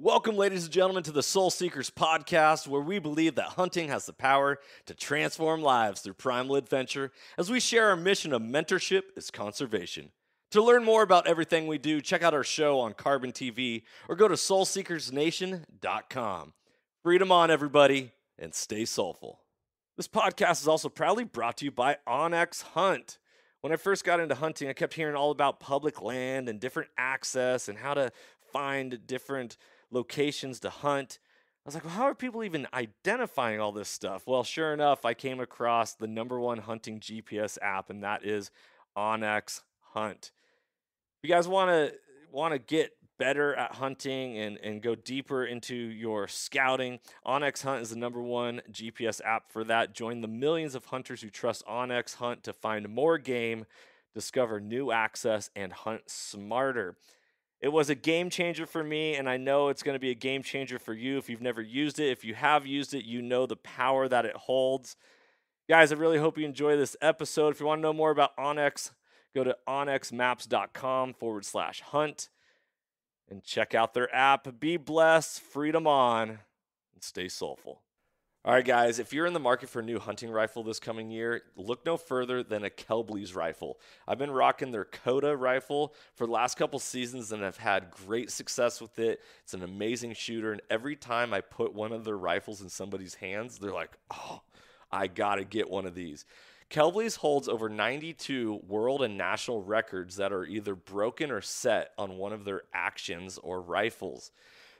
Welcome, ladies and gentlemen, to the Soul Seekers podcast, where we believe that hunting has the power to transform lives through primal adventure, as we share our mission of mentorship is conservation. To learn more about everything we do, check out our show on Carbon TV or go to soulseekersnation.com. Freedom on, everybody, and stay soulful. This podcast is also proudly brought to you by Onyx Hunt. When I first got into hunting, I kept hearing all about public land and different access and how to find different locations to hunt. I was like, well, how are people even identifying all this stuff? Well, sure enough, I came across the #1 hunting GPS app, and that is Onyx Hunt. If you guys want to get better at hunting and go deeper into your scouting, Onyx Hunt is the #1 GPS app for that. Join the millions of hunters who trust Onyx Hunt to find more game, discover new access, and hunt smarter. It was a game changer for me, and I know it's going to be a game changer for you if you've never used it. If you have used it, you know the power that it holds. Guys, I really hope you enjoy this episode. If you want to know more about Onyx, go to onyxmaps.com/hunt and check out their app. Be blessed, freedom on, and stay soulful. All right, guys, if you're in the market for a new hunting rifle this coming year, look no further than a Kelbley's rifle. I've been rocking their Coda rifle for the last couple seasons, and I've had great success with it. It's an amazing shooter, and every time I put one of their rifles in somebody's hands, they're like, oh, I got to get one of these. Kelbley's holds over 92 world and national records that are either broken or set on one of their actions or rifles.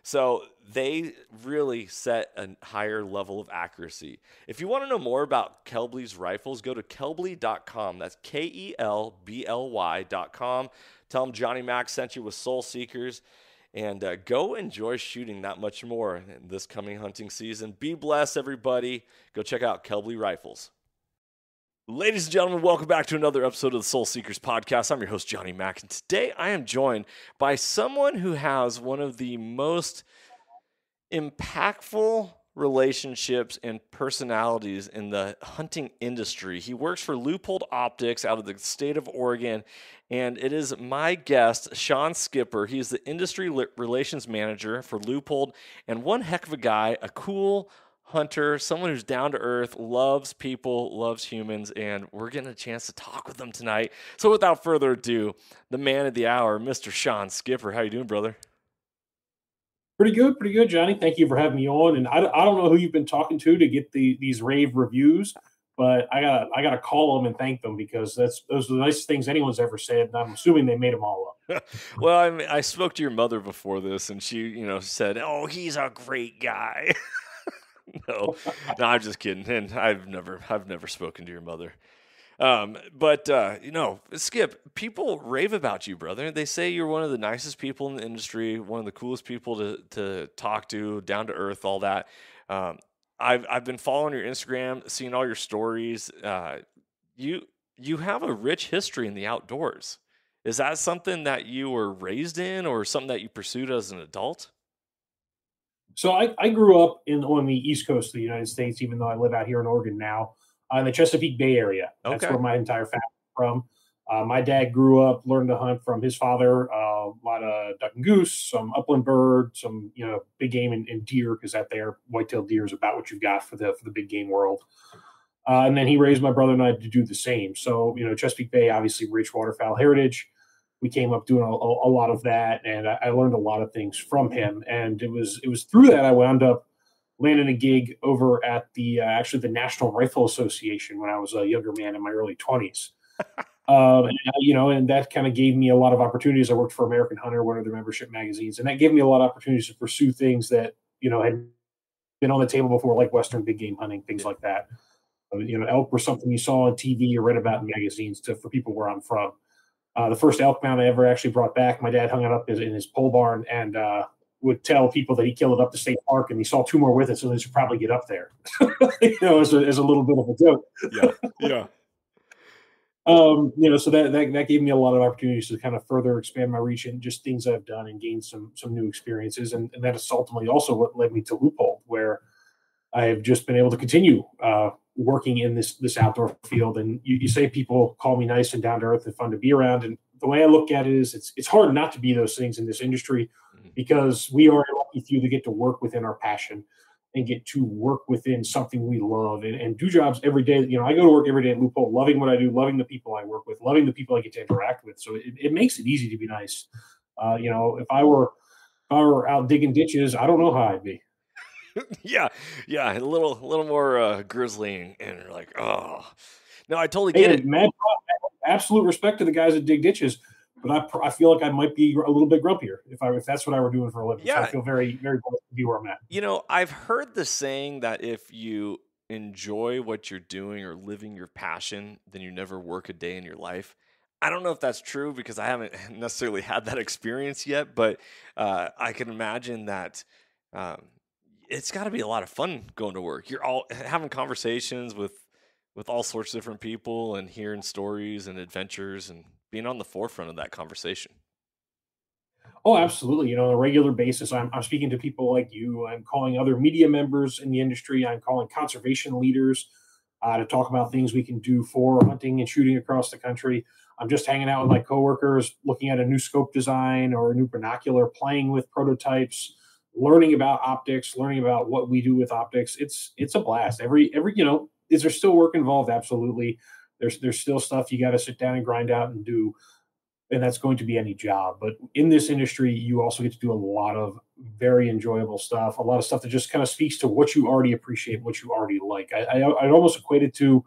So they really set a higher level of accuracy. If you want to know more about Kelbley's rifles, go to kelbley.com. That's KELBLY.com. Tell them Johnny Mack sent you with Soul Seekers, and go enjoy shooting that much more in this coming hunting season. Be blessed, everybody. Go check out Kelbley Rifles. Ladies and gentlemen, welcome back to another episode of the Soul Seekers podcast. I'm your host, Johnny Mack, and today I am joined by someone who has one of the most impactful relationships and personalities in the hunting industry. He works for Leupold Optics out of the state of Oregon, and it is my guest, Shawn Skipper. He is the industry relations manager for Leupold, and one heck of a guy, a cool hunter, someone who's down to earth, loves people, loves humans, and we're getting a chance to talk with them tonight. So without further ado, the man of the hour, Mr. Shawn Skipper. How you doing, brother? Pretty good, Johnny. Thank you for having me on. And I don't know who you've been talking to get these rave reviews, but I gotta call them and thank them, because those are the nicest things anyone's ever said, and I'm assuming they made them all up. Well, I spoke to your mother before this, and she, said, "Oh, he's a great guy." No, I'm just kidding. And I've never spoken to your mother. But Skip, people rave about you, brother. They say you're one of the nicest people in the industry, one of the coolest people to talk to, down to earth, all that. I've been following your Instagram, seeing all your stories. You have a rich history in the outdoors. Is that something that you were raised in, or something that you pursued as an adult? So I grew up on the East Coast of the United States, even though I live out here in Oregon now, in the Chesapeake Bay area. That's where my entire family is from. My dad grew up, learned to hunt from his father, a lot of duck and goose, some upland bird, some big game and deer, because that there white-tailed deer is about what you've got for the big game world. And then he raised my brother and I to do the same. So Chesapeake Bay, obviously rich waterfowl heritage. We came up doing a lot of that, and I learned a lot of things from him. And it was through that I wound up landing a gig over at the National Rifle Association when I was a younger man in my early 20s. And that kind of gave me a lot of opportunities. I worked for American Hunter, one of their membership magazines, and that gave me a lot of opportunities to pursue things that had been on the table before, like Western big game hunting, things like that. Elk were something you saw on TV or read about in magazines for people where I'm from. The first elk mount I ever actually brought back, my dad hung it up in his pole barn and would tell people that he killed it up to state park, and he saw 2 more with it, so they should probably get up there. As a little bit of a joke. Yeah. So that gave me a lot of opportunities to kind of further expand my reach and just things I've done and gained some new experiences. And that is ultimately also what led me to Leupold, where I have just been able to continue working in this outdoor field. And you say people call me nice and down to earth and fun to be around. And the way I look at it is it's hard not to be those things in this industry, because we are lucky few that get to work within our passion and get to work within something we love and do jobs every day. I go to work every day at Leupold, loving what I do, loving the people I work with, loving the people I get to interact with. So it makes it easy to be nice. If I were out digging ditches, I don't know how I'd be. Yeah, a little more grizzly, and you're like, oh, no, I totally Hey, get it. mad, absolute respect to the guys that dig ditches, but I feel like I might be a little bit grumpier if that's what I were doing for a living. So I Yeah, feel very, very blessed to be where I'm at. I've heard the saying that if you enjoy what you're doing or living your passion, then you never work a day in your life. I don't know if that's true because I haven't necessarily had that experience yet, but I can imagine that um, it's got to be a lot of fun going to work. You're all having conversations with all sorts of different people and hearing stories and adventures and being on the forefront of that conversation. Oh, absolutely. On a regular basis, I'm speaking to people like you. I'm calling other media members in the industry. I'm calling conservation leaders to talk about things we can do for hunting and shooting across the country. I'm just hanging out with my coworkers, looking at a new scope design or a new binocular, playing with prototypes, learning about optics, learning about what we do with optics. It's a blast. Is there still work involved? Absolutely. There's still stuff you got to sit down and grind out and do, and that's going to be any job. But in this industry, you also get to do a lot of very enjoyable stuff, a lot of stuff that just kind of speaks to what you already appreciate, what you already like. I'd almost equate it to,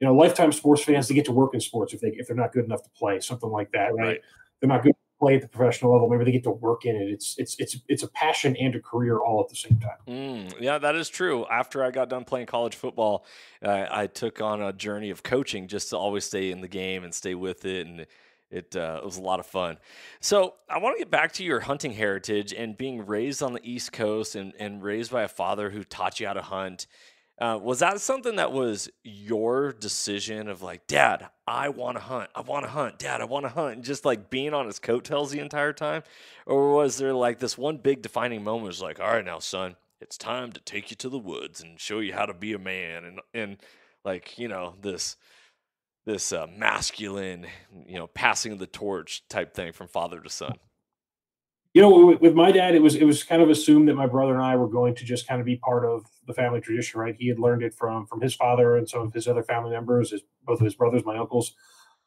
lifetime sports fans to get to work in sports if they're not good enough to play, something like that, right? Right. They're not good to play at the professional level. Maybe they get to work in it. It's a passion and a career all at the same time. Yeah, that is true. After I got done playing college football, I took on a journey of coaching just to always stay in the game and stay with it, and it was a lot of fun. So I want to get back to your hunting heritage and being raised on the East Coast and raised by a father who taught you how to hunt. Was that something that was your decision of like, Dad, I want to hunt. I want to hunt. Dad, I want to hunt. And just like being on his coattails the entire time? Or was there like this one big defining moment was like, all right, now, son, it's time to take you to the woods and show you how to be a man. And like, this masculine, passing of the torch type thing from father to son. With my dad, it was kind of assumed that my brother and I were going to just kind of be part of the family tradition, right? He had learned it from his father and some of his other family members. Both of his brothers, my uncles,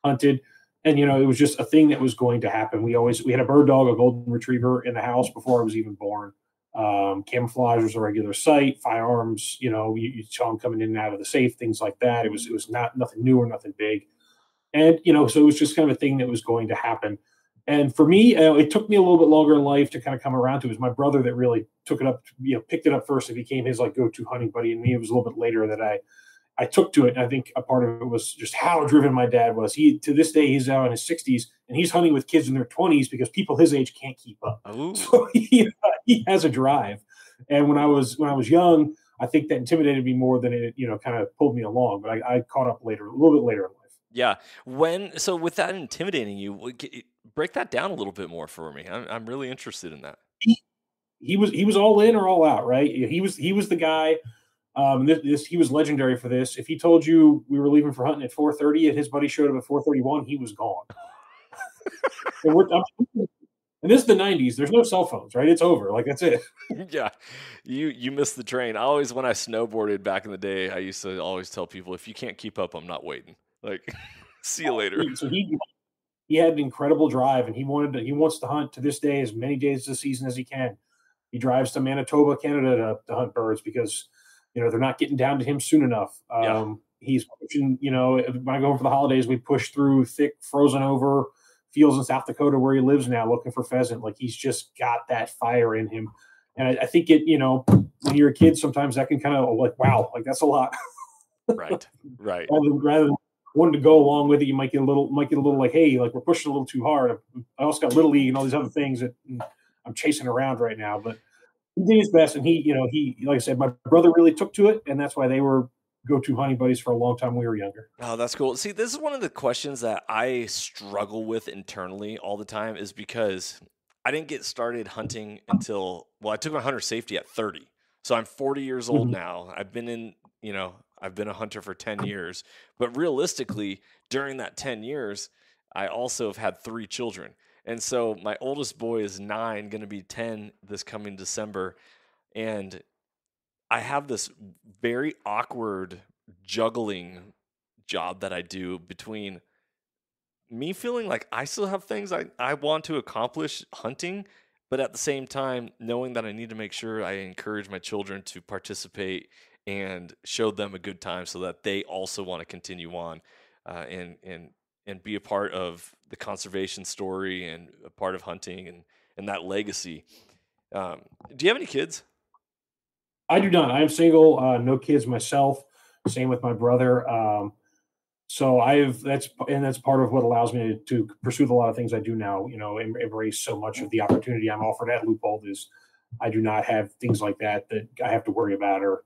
hunted, and it was just a thing that was going to happen. We had a bird dog, a golden retriever, in the house before I was even born. Camouflage was a regular sight. Firearms, you saw them coming in and out of the safe, things like that. It was not nothing new or nothing big, and so it was just kind of a thing that was going to happen. And for me, it took me a little bit longer in life to kind of come around to it. It was my brother that really took it up, picked it up first. It became his like go-to hunting buddy. And me, it was a little bit later that I took to it. And I think a part of it was just how driven my dad was. To this day, he's now in his 60s and he's hunting with kids in their 20s because people his age can't keep up. Ooh. So he has a drive. And when I was young, I think that intimidated me more than it, kind of pulled me along. But I caught up later, a little bit later in life. Yeah. So with that intimidating you, break that down a little bit more for me. I'm really interested in that. He was all in or all out, right? He was the guy. He was legendary for this. If he told you we were leaving for hunting at 4:30 and his buddy showed up at 4:31, he was gone. And this is the 90s. There's no cell phones, right? It's over. Like that's it. Yeah, you missed the train. When I snowboarded back in the day, I used to always tell people, if you can't keep up, I'm not waiting. Like, see you later. So he had an incredible drive, and he wants to hunt to this day as many days of the season as he can. He drives to Manitoba, Canada, to hunt birds because they're not getting down to him soon enough. He's pushing. When I go home for the holidays, we push through thick, frozen over fields in South Dakota where he lives now, looking for pheasant. Like he's just got that fire in him, and I think when you're a kid, sometimes that can kind of like, wow, like that's a lot. Right. Rather than wanting to go along with it, you might get a little like, hey, like we're pushing a little too hard. I also got Little League and all these other things that I'm chasing around right now. But he did his best, and he like I said, my brother really took to it, and that's why they were go-to hunting buddies for a long time when we were younger. Oh, that's cool. See, this is one of the questions that I struggle with internally all the time, is because I didn't get started hunting until, I took my hunter safety at 30. So I'm 40 years old now. I've been a hunter for 10 years, but realistically, during that 10 years, I also have had 3 children. And so my oldest boy is 9, going to be 10 this coming December. And I have this very awkward juggling job that I do between me feeling like I still have things I want to accomplish hunting, but at the same time, knowing that I need to make sure I encourage my children to participate and show them a good time so that they also want to continue on and be a part of the conservation story and a part of hunting and that legacy. Do you have any kids? I do not. I'm single, no kids myself. Same with my brother. So that's part of what allows me to pursue a lot of things I do now. You know, embrace so much of the opportunity I'm offered at Leupold is I do not have things like that I have to worry about or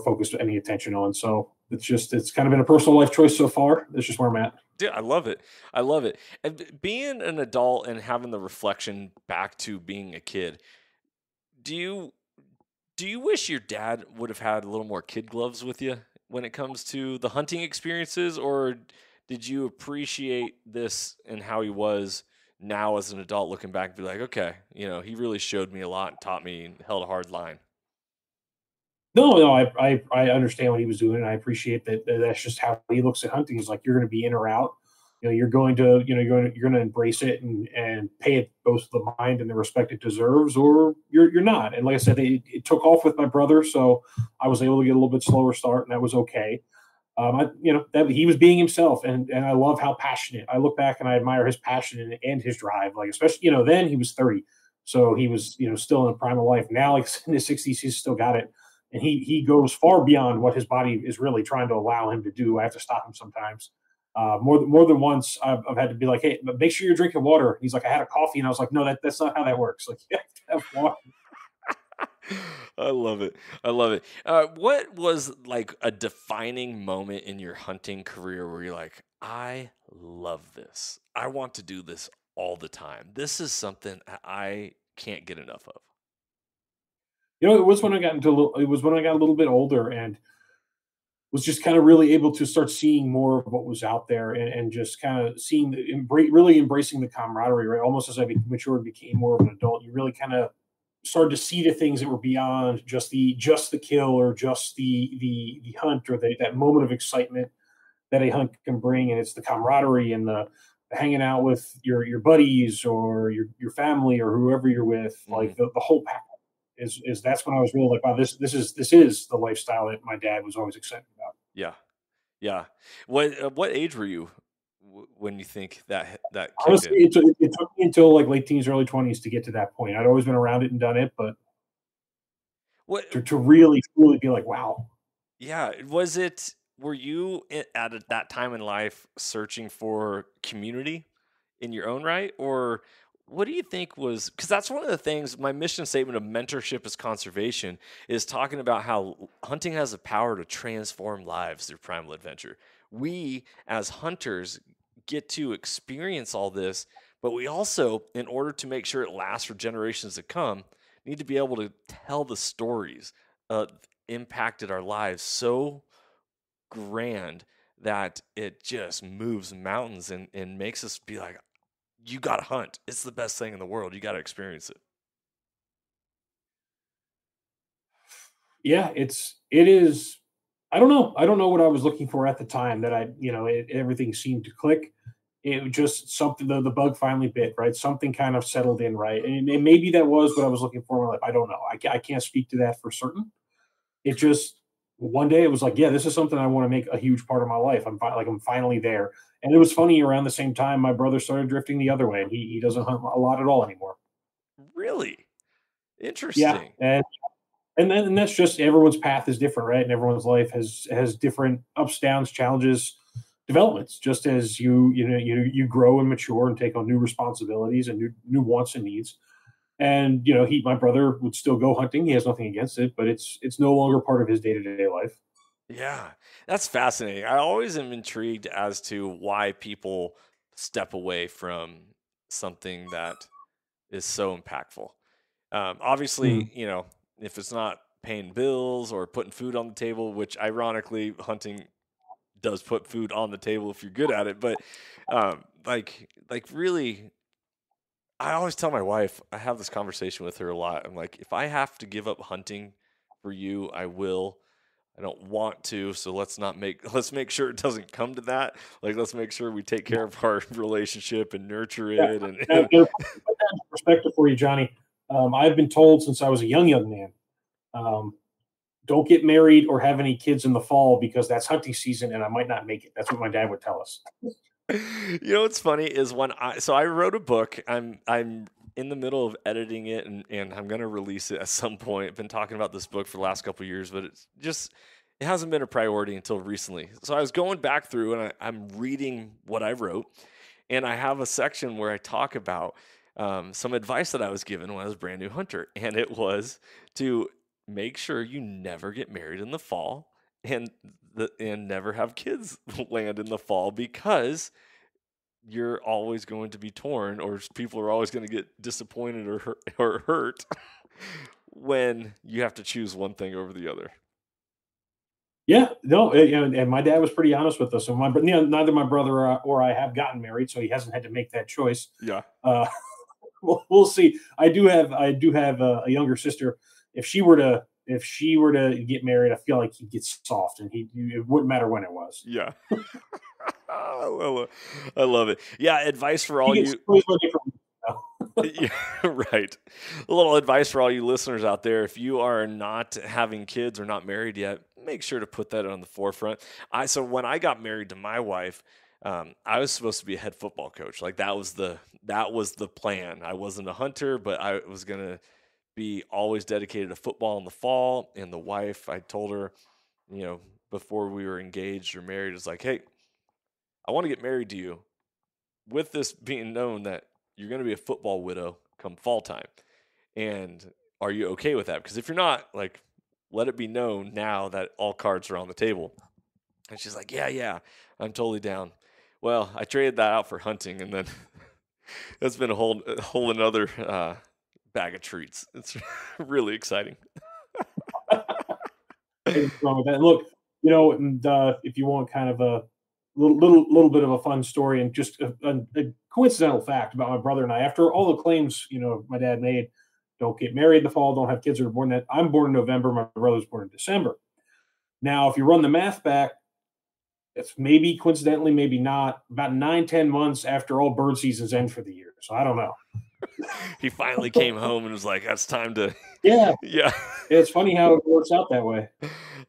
focus any attention on. So it's kind of been a personal life choice so far. That's just where I'm at. Dude, I love it. I love it. And being an adult and having the reflection back to being a kid, do you wish your dad would have had a little more kid gloves with you when it comes to the hunting experiences, or did you appreciate this and how he was now as an adult looking back and be like, okay, he really showed me a lot and taught me and held a hard line? No, I understand what he was doing, and I appreciate that. That's just how he looks at hunting. He's like, you're going to be in or out. You know, you're going to embrace it and pay it both the mind and the respect it deserves, or you're not. And like I said, it took off with my brother, so I was able to get a little bit slower start, and that was okay. That he was being himself, and I love how passionate. I look back and I admire his passion and his drive. Like especially, then he was 30, so he was still in the prime of life. Now, like in his 60s, he's still got it. And he goes far beyond what his body is really trying to allow him to do. I have to stop him sometimes. More than once, I've had to be like, "Hey, make sure you're drinking water." And he's like, "I had a coffee," and I was like, "No, that's not how that works. Like, you have to have water." I love it. I love it. What was like a defining moment in your hunting career where you're like, I love this. I want to do this all the time. This is something I can't get enough of. It was when I got a little bit older and was just kind of really able to start seeing more of what was out there and just kind of really embracing the camaraderie, right? Almost as I matured and became more of an adult, you really kind of started to see the things that were beyond just the kill or just the hunt or that moment of excitement that a hunt can bring. And it's the camaraderie and the hanging out with your buddies or your family or whoever you're with, like the whole package. Is that's when I was really like, wow, this is the lifestyle that my dad was always excited about. Yeah, yeah. What age were you when you think that kicked Honestly, in? it took me until like late teens, early 20s to get to that point. I'd always been around it and done it, but to really be like, wow. Yeah, were you at that time in life searching for community in your own right, or what do you think was, because that's one of the things, my mission statement of mentorship is conservation is talking about how hunting has the power to transform lives through primal adventure. We as hunters get to experience all this, but we also, in order to make sure it lasts for generations to come, need to be able to tell the stories impacted our lives so grand that it just moves mountains and makes us be like, you got to hunt. It's the best thing in the world. You got to experience it. Yeah, it is. I don't know. I don't know what I was looking for at the time that everything seemed to click. It was just something, the bug finally bit, right? Something kind of settled in, right? And maybe that was what I was looking for in my life. I don't know. I can't speak to that for certain. It just, one day it was like, yeah, this is something I want to make a huge part of my life. I'm finally there. And it was funny, around the same time, my brother started drifting the other way, and he doesn't hunt a lot at all anymore. Really? Yeah. Interesting. And that's just, everyone's path is different, right? And everyone's life has different ups, downs, challenges, developments. Just as you grow and mature and take on new responsibilities and new wants and needs. And my brother would still go hunting. He has nothing against it, but it's no longer part of his day-to-day life. Yeah, that's fascinating. I always am intrigued as to why people step away from something that is so impactful. Obviously, if it's not paying bills or putting food on the table, which ironically hunting does put food on the table if you're good at it, but like really I always tell my wife, I have this conversation with her a lot. I'm like, if I have to give up hunting for you, I will. I don't want to, so let's make sure it doesn't come to that. Like, let's make sure we take care of our relationship and nurture it. Now, to put that in perspective for you, Johnny, I've been told since I was a young man, don't get married or have any kids in the fall because that's hunting season and I might not make it. That's what my dad would tell us. You know what's funny is I wrote a book. I'm in the middle of editing it and I'm gonna release it at some point. I've been talking about this book for the last couple of years, but it hasn't been a priority until recently. So I was going back through and I'm reading what I wrote, and I have a section where I talk about some advice that I was given when I was a brand new hunter, and it was to make sure you never get married in the fall and never have kids land in the fall, because you're always going to be torn, or people are always going to get disappointed or hurt when you have to choose one thing over the other. Yeah, no, and my dad was pretty honest with us. And neither my brother or I have gotten married, so he hasn't had to make that choice. Yeah, we'll see. I do have a younger sister. If she were to get married, I feel like he'd get soft, and it wouldn't matter when it was. Yeah. I love it. Yeah, advice for all you. Yeah, right. A little advice for all you listeners out there: if you are not having kids or not married yet, make sure to put that on the forefront. So when I got married to my wife, I was supposed to be a head football coach. Like that was the plan. I wasn't a hunter, but I was gonna be always dedicated to football in the fall. And the wife, I told her, before we were engaged or married, it's like, hey, I want to get married to you with this being known that you're going to be a football widow come fall time. And are you okay with that? Because if you're not, like, let it be known now that all cards are on the table. And she's like, yeah, I'm totally down. Well, I traded that out for hunting, and then that's been a whole another bag of treats. It's really exciting. Wrong with that. Look, if you want kind of a little bit of a fun story and just a coincidental fact about my brother and I, after all the claims, my dad made, don't get married in the fall, don't have kids that are born that. I'm born in November. My brother's born in December. Now, if you run the math back, it's maybe coincidentally, maybe not, about 9-10 months after all bird seasons end for the year. So I don't know. He finally came home and was like, that's time to. Yeah. Yeah. It's funny how it works out that way.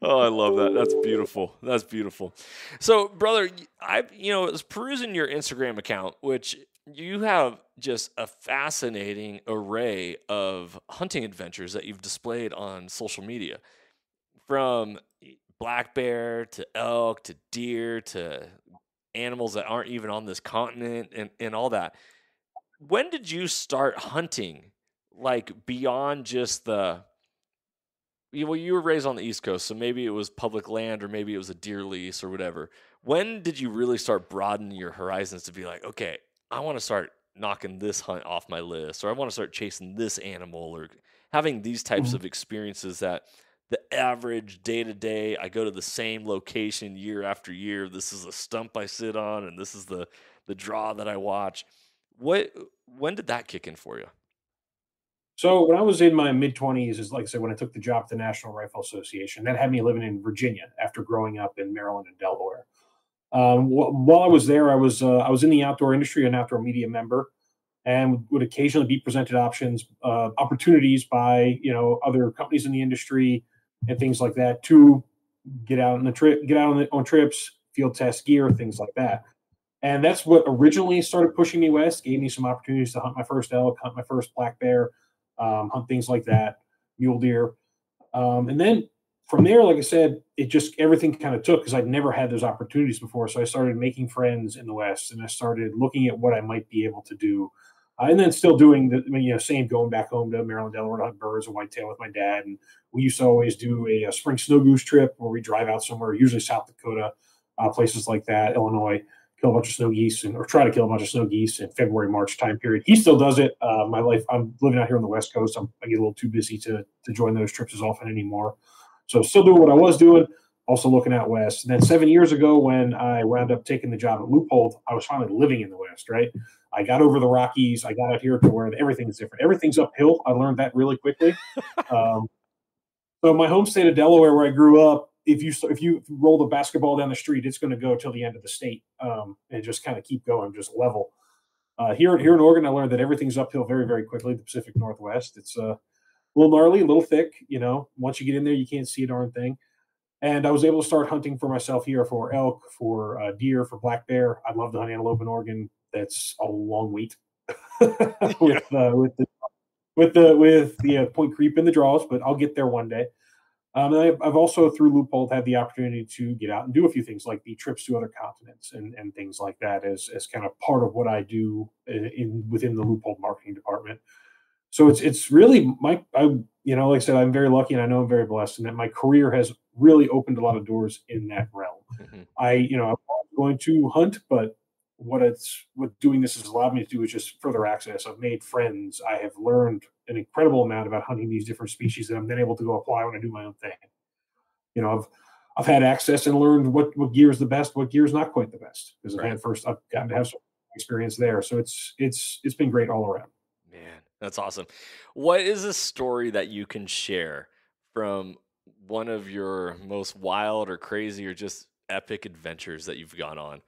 Oh, I love that. That's beautiful. That's beautiful. So, brother, I was perusing your Instagram account, which you have just a fascinating array of hunting adventures that you've displayed on social media, from black bear to elk to deer to animals that aren't even on this continent and all that. When did you start hunting, like, beyond just you were raised on the East Coast, so maybe it was public land or maybe it was a deer lease or whatever. When did you really start broadening your horizons to be like, okay, I want to start knocking this hunt off my list, or I want to start chasing this animal, or having these types of experiences that the average day-to-day, I go to the same location year after year. This is a stump I sit on, and this is the draw that I watch. When did that kick in for you? So when I was in my mid-20s, is like I said, when I took the job at the National Rifle Association, that had me living in Virginia after growing up in Maryland and Delaware. While I was there, I was in the outdoor industry, an outdoor media member, and would occasionally be presented opportunities by other companies in the industry and things like that to get out on trips, field test gear, things like that. And that's what originally started pushing me west, gave me some opportunities to hunt my first elk, hunt my first black bear, hunt things like that, mule deer. And then from there, like I said, everything kind of took because I'd never had those opportunities before. So I started making friends in the West, and I started looking at what I might be able to do. And then still doing same, going back home to Maryland, Delaware to hunt birds and whitetail with my dad. And we used to always do a spring snow goose trip where we drive out somewhere, usually South Dakota, places like that, Illinois, kill a bunch of snow geese or try to kill a bunch of snow geese in February, March time period. He still does it. My life, I'm living out here on the West Coast. I get a little too busy to join those trips as often anymore. So still doing what I was doing, also looking out West. And then 7 years ago, when I wound up taking the job at Leupold, I was finally living in the West, right? I got over the Rockies. I got out here to where everything's different. Everything's uphill. I learned that really quickly. So my home state of Delaware, where I grew up, if you roll the basketball down the street, it's going to go till the end of the state, and just kind of keep going, just level. Here in Oregon, I learned that everything's uphill very, very quickly. The Pacific Northwest, it's a little gnarly, a little thick. Once you get in there, you can't see a darn thing. And I was able to start hunting for myself here for elk, for deer, for black bear. I'd love to hunt antelope in Oregon. That's a long wait with the Point Creep and the draws, but I'll get there one day. And I've also, through Leupold, had the opportunity to get out and do a few things like the trips to other continents and things like that as kind of part of what I do within the Leupold marketing department. So it's really like I said, I'm very lucky and I know I'm very blessed, and that my career has really opened a lot of doors in that realm. Mm-hmm. I'm going to hunt, but what doing this has allowed me to do is just further access. I've made friends. I have learned an incredible amount about hunting these different species that I'm then able to go apply when I do my own thing. I've had access and learned what gear is the best, what gear is not quite the best, because I've gotten to have some experience there. So it's been great all around. Man, that's awesome. What is a story that you can share from one of your most wild or crazy or just epic adventures that you've gone on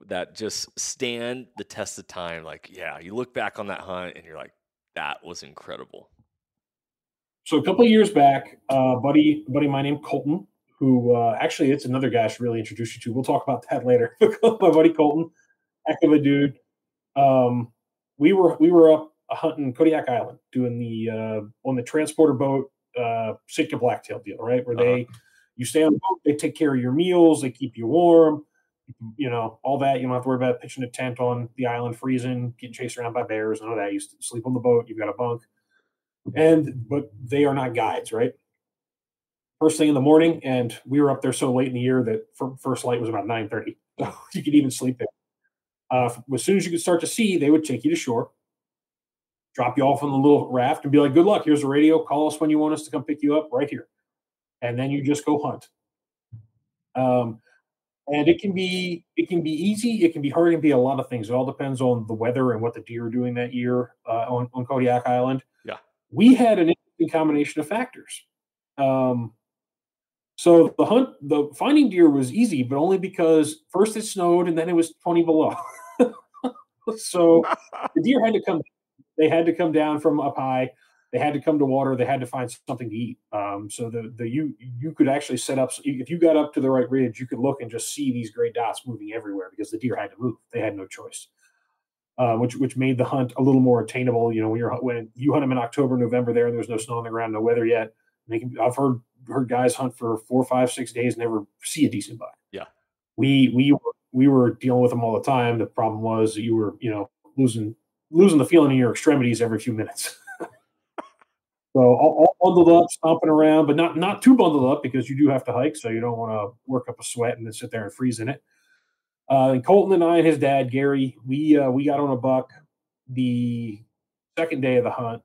that just stand the test of time? Like, yeah, you look back on that hunt and you're like, that was incredible. So a couple of years back, buddy of mine named Colton, who actually it's another guy I should really introduce you to. We'll talk about that later. My buddy Colton, heck of a dude. We were up hunting Kodiak Island, doing the on the transporter boat Sitka blacktail deal, right? Where you stay on the boat, they take care of your meals, they keep you warm, all that. You don't have to worry about pitching a tent on the island, freezing, getting chased around by bears, none of that. You sleep on the boat, you've got a bunk. But they are not guides, right? First thing in the morning, and we were up there so late in the year that first light was about 9:30. So you could even sleep there. As soon as you could start to see, they would take you to shore, drop you off on the little raft, and be like, "Good luck. Here's the radio. Call us when you want us to come pick you up right here." And then you just go hunt. And it can be easy. It can be hard. It can be a lot of things. It all depends on the weather and what the deer are doing that year on Kodiak Island. Yeah. We had an interesting combination of factors. So the finding deer was easy, but only because first it snowed and then it was 20 below. So the deer had to come. They had to come down from up high. They had to come to water. They had to find something to eat. So you could actually set up, if you got up to the right ridge, you could look and just see these gray dots moving everywhere because the deer had to move. They had no choice. Which made the hunt a little more attainable. When you hunt them in October, November, there's no snow on the ground, no weather yet. I've heard guys hunt for 4, 5, 6 days, never see a decent buck. Yeah, we were dealing with them all the time. The problem was that you were losing the feeling in your extremities every few minutes. So all bundled up, stomping around, but not too bundled up because you do have to hike, so you don't want to work up a sweat and then sit there and freeze in it. And Colton and I and his dad, Gary, we got on a buck the second day of the hunt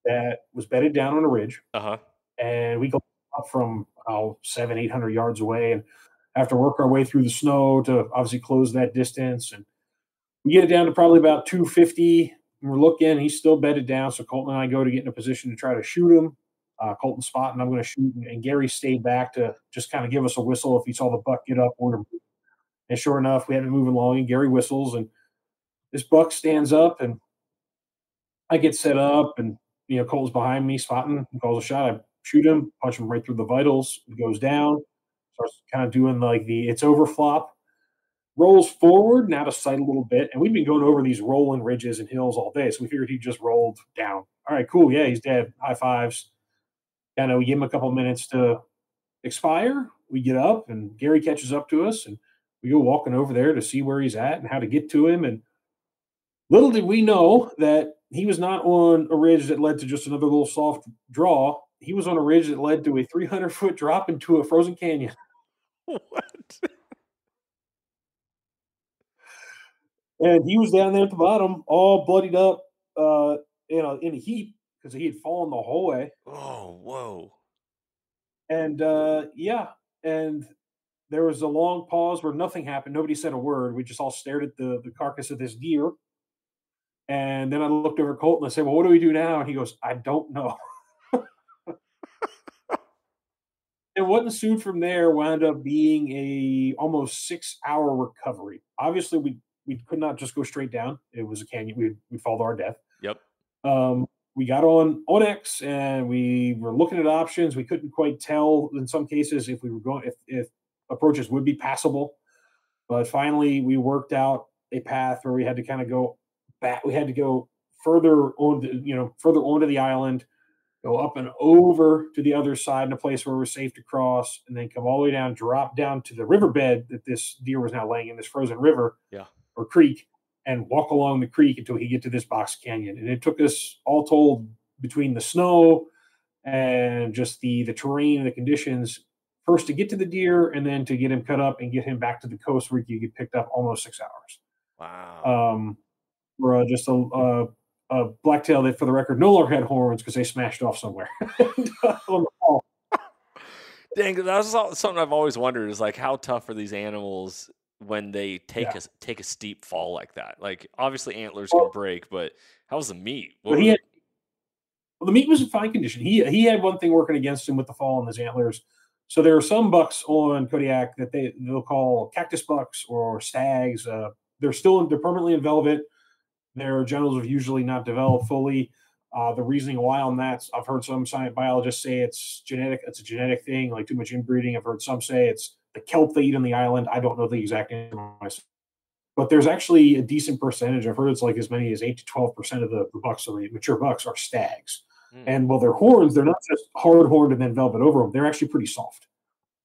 that was bedded down on a ridge. And we go up from 700-800 yards away and have to work our way through the snow to obviously close that distance. And we get it down to probably about 250. And we're looking, he's still bedded down. So Colton and I go to get in a position to try to shoot him. Colton spot, and I'm going to shoot. And Gary stayed back to just kind of give us a whistle if he saw the buck get up. And sure enough, we had been moving along, and Gary whistles, and this buck stands up, and I get set up, and Colton's behind me, spotting, and calls a shot. I shoot him, punch him right through the vitals. He goes down, starts kind of doing like the it's over flop, rolls forward and out of sight a little bit. And we've been going over these rolling ridges and hills all day, so we figured he just rolled down. All right, cool. Yeah, he's dead. High fives. We give him a couple minutes to expire. We get up, and Gary catches up to us, and we go walking over there to see where he's at and how to get to him. And little did we know that he was not on a ridge that led to just another little soft draw. He was on a ridge that led to a 300-foot drop into a frozen canyon. What? And he was down there at the bottom, all bloodied up, in a heap because he had fallen the whole way. Oh, whoa! And and there was a long pause where nothing happened. Nobody said a word. We just all stared at the carcass of this deer. And then I looked over at Colton and I said, well, what do we do now? And he goes, I don't know. And what ensued from there wound up being a almost 6-hour recovery. Obviously, we could not just go straight down. It was a canyon. We followed our death. Yep. We got on X and we were looking at options. We couldn't quite tell in some cases if we were going if approaches would be passable. But finally, we worked out a path where we had to kind of go back. We had to go further onto the island, go up and over to the other side in a place where we're safe to cross, and then come all the way down, drop down to the riverbed that this deer was now laying in, this frozen river or creek, and walk along the creek until he get to this box canyon. And it took us, all told, between the snow and just the terrain and the conditions, first to get to the deer and then to get him cut up and get him back to the coast where you get picked up, almost 6 hours. Wow. We're just a blacktail that, for the record, no longer had horns because they smashed off somewhere. Dang, that's something I've always wondered, is like, how tough are these animals when they take a steep fall like that? Like, obviously antlers can break, but how's the meat? The meat was in fine condition. He had one thing working against him with the fall in his antlers. So there are some bucks on Kodiak that they'll call cactus bucks or stags. They're permanently in velvet. Their genitals have usually not developed fully. The reasoning why on that, I've heard some science biologists say it's genetic. It's a genetic thing, like too much inbreeding. I've heard some say it's the kelp they eat on the island. I don't know the exact answer myself, but there's actually a decent percentage. I've heard it's like as many as 8 to 12% of the bucks, of the mature bucks, are stags. And while their horns, they're not just hard horned and then velvet over them. They're actually pretty soft.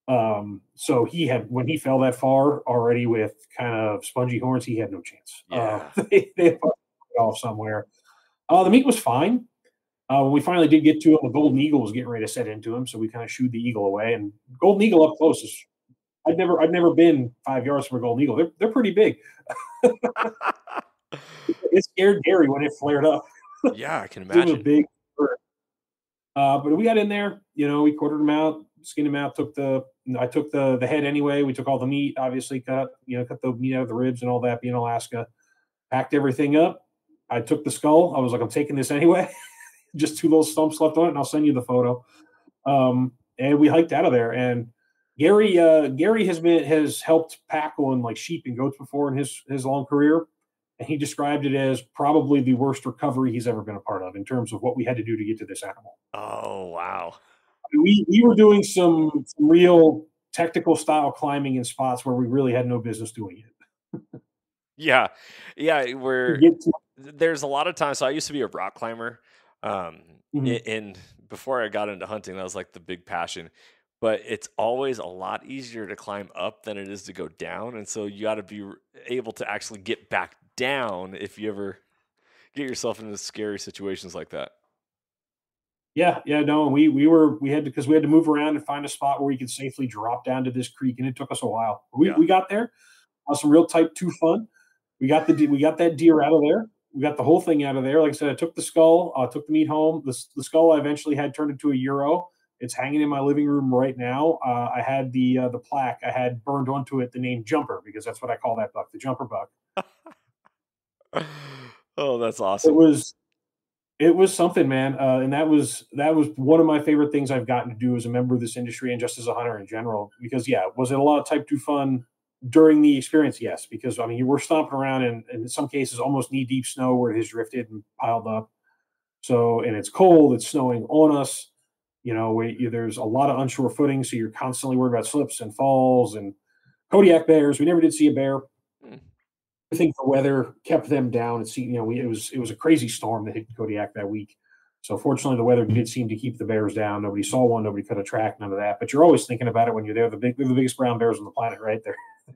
So when he fell that far already with kind of spongy horns, he had no chance. They off somewhere. The meat was fine. When we finally did get to him, the golden eagle was getting ready to set into him, so we kind of shooed the eagle away. And golden eagle up close is, I'd never been 5 yards from a golden eagle. They're pretty big. It scared Gary when it flared up. Yeah, I can imagine. It was a big bird. But we got in there. We quartered him out, skinned him out. I took the head anyway. We took all the meat, obviously cut the meat out of the ribs and all that. Being Alaska, packed everything up. I took the skull. I was like, I'm taking this anyway. Just 2 little stumps left on it, and I'll send you the photo. And we hiked out of there. And Gary has helped pack on like sheep and goats before in his long career, and he described it as probably the worst recovery he's ever been a part of in terms of what we had to do to get to this animal. Oh wow! We were doing some real technical style climbing in spots where we really had no business doing it. Yeah. There's a lot of times. So I used to be a rock climber, and before I got into hunting, that was like the big passion. But it's always a lot easier to climb up than it is to go down, and so you got to be able to actually get back down if you ever get yourself into scary situations like that. No, we had to move around and find a spot where we could safely drop down to this creek, and it took us a while. We got there, some real type 2 fun. We got that deer out of there. We got the whole thing out of there. Like I said, I took the skull, took the meat home. The skull I eventually had turned into a euro. It's hanging in my living room right now. I had the plaque. I had burned onto it the name Jumper, because that's what I call that buck, the Jumper buck. Oh, that's awesome. It was something, man. And that was one of my favorite things I've gotten to do as a member of this industry and just as a hunter in general. Because was it a lot of type 2 fun during the experience? Yes, because you were stomping around in some cases almost knee deep snow where it has drifted and piled up. So, and it's cold, it's snowing on us. There's a lot of unsure footing, so you're constantly worried about slips and falls and Kodiak bears. We never did see a bear. I think the weather kept them down. It was a crazy storm that hit Kodiak that week. So fortunately, the weather did seem to keep the bears down. Nobody saw one. Nobody cut a track. None of that. But you're always thinking about it when you're there. They're the biggest brown bears on the planet, right?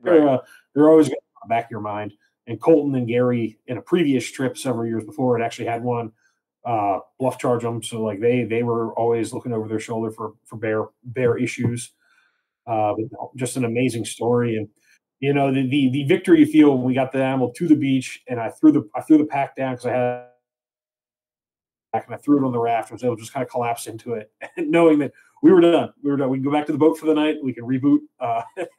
They're always in the back of your mind. And Colton and Gary, in a previous trip several years before, had actually had one bluff charge them. So like they were always looking over their shoulder for bear issues. But just an amazing story. And the victory you feel when we got the animal to the beach, and I threw the pack down because I had. And I threw it on the raft. I was able to just kind of collapse into it, knowing that we were done. We can go back to the boat for the night. We can reboot,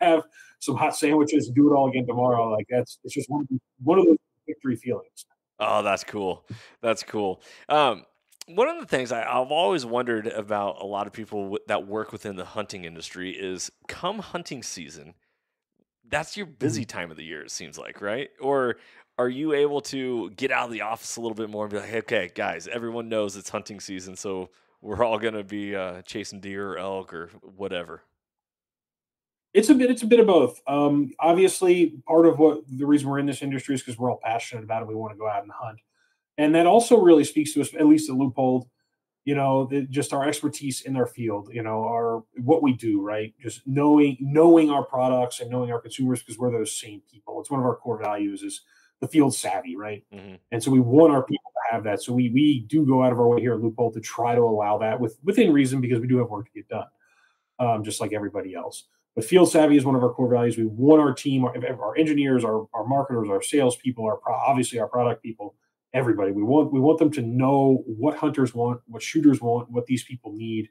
have some hot sandwiches, and do it all again tomorrow. Like it's just one of those victory feelings. Oh, that's cool. That's cool. One of the things I've always wondered about a lot of people that work within the hunting industry is come hunting season, that's your busy Mhm. time of the year, it seems like, right? Or are you able to get out of the office a little bit more and be like, okay, guys, everyone knows it's hunting season, so we're all going to be chasing deer or elk or whatever? It's a bit of both. Obviously, part of what the reason we're in this industry is because we're all passionate about it. We want to go out and hunt, and that also really speaks to us, at least at Leupold. Just our expertise in our field. Our what we do, right? Just knowing our products and knowing our consumers because we're those same people. It's one of our core values is the field savvy, right? Hmm. And so we want our people to have that. So we do go out of our way here at Leupold to try to allow that within reason because we do have work to get done, just like everybody else. But field savvy is one of our core values. We want our team, our engineers, our marketers, our salespeople, obviously our product people, everybody. We want them to know what hunters want, what shooters want, what these people need.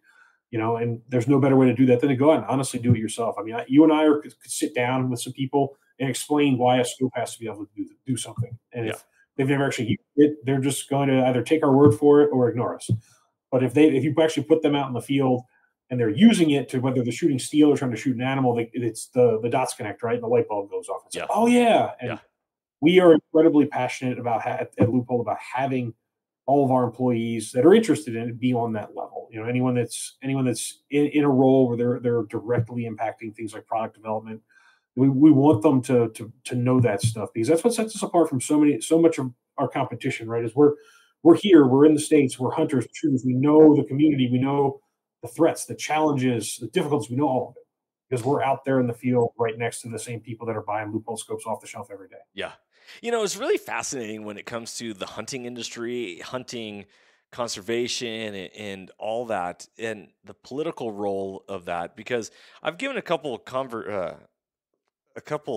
And there's no better way to do that than to go out and honestly do it yourself. I mean, you and I could sit down with some people and explain why a scope has to be able to do something. And Yeah. if they've never actually used it, they're just going to either take our word for it or ignore us. But if you actually put them out in the field and they're using it to whether they're shooting steel or trying to shoot an animal, it's the dots connect, right? And the light bulb goes off. It's like, Yeah. oh yeah. And Yeah. we are incredibly passionate about at Leupold about having all of our employees that are interested in it be on that level. Anyone that's in a role where they're directly impacting things like product development, we want them to know that stuff because that's what sets us apart from so much of our competition, right? Is we're here, we're in the States, we're hunters, shooters, we know the community, we know the threats, the challenges, the difficulties, we know all of it because we're out there in the field right next to the same people that are buying Leupold scopes off the shelf every day. Yeah. It's really fascinating when it comes to the hunting industry, hunting conservation and all that and the political role of that because I've given a couple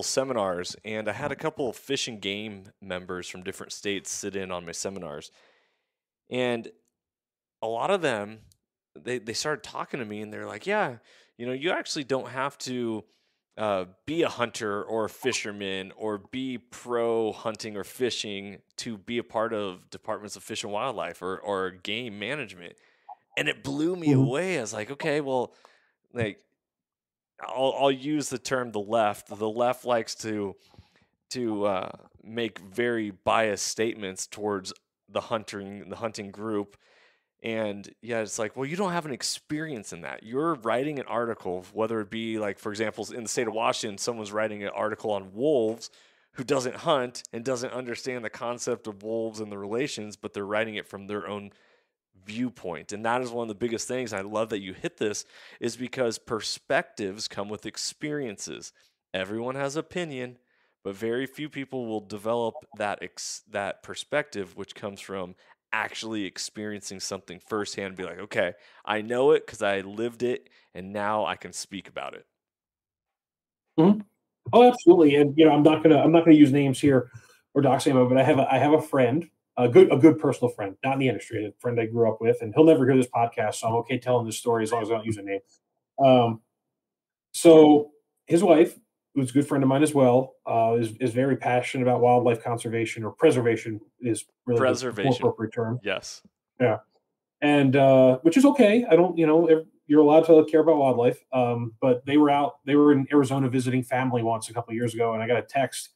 seminars and I had a couple of fish and game members from different states sit in on my seminars. And a lot of them, they started talking to me and they're like, yeah, you actually don't have to be a hunter or a fisherman or be pro hunting or fishing to be a part of departments of fish and wildlife or game management. And it blew me Mhm. away. I was like, okay, well, like I'll use the term the left. The left likes to make very biased statements towards the hunting group. And yeah, it's like, well, you don't have an experience in that. You're writing an article, whether it be like, for example, in the state of Washington, someone's writing an article on wolves who doesn't hunt and doesn't understand the concept of wolves and the relations, but they're writing it from their own viewpoint. And that is one of the biggest things. I love that you hit this, is because perspectives come with experiences. Everyone has opinion, but very few people will develop that perspective, which comes from actually experiencing something firsthand and be like, okay, I know it because I lived it and now I can speak about it. Mhm. Oh, absolutely. And I'm not gonna use names here or dox anyone, but I have a friend, a good personal friend, not in the industry, a friend I grew up with, and he'll never hear this podcast, so I'm okay telling this story as long as I don't use a name. Um, so his wife, who's a good friend of mine as well, is very passionate about wildlife conservation or preservation is really the more Preservation. appropriate term. Yes. Yeah. And which is okay. I don't, you're allowed to care about wildlife. But they were in Arizona visiting family once a couple of years ago, and I got a text.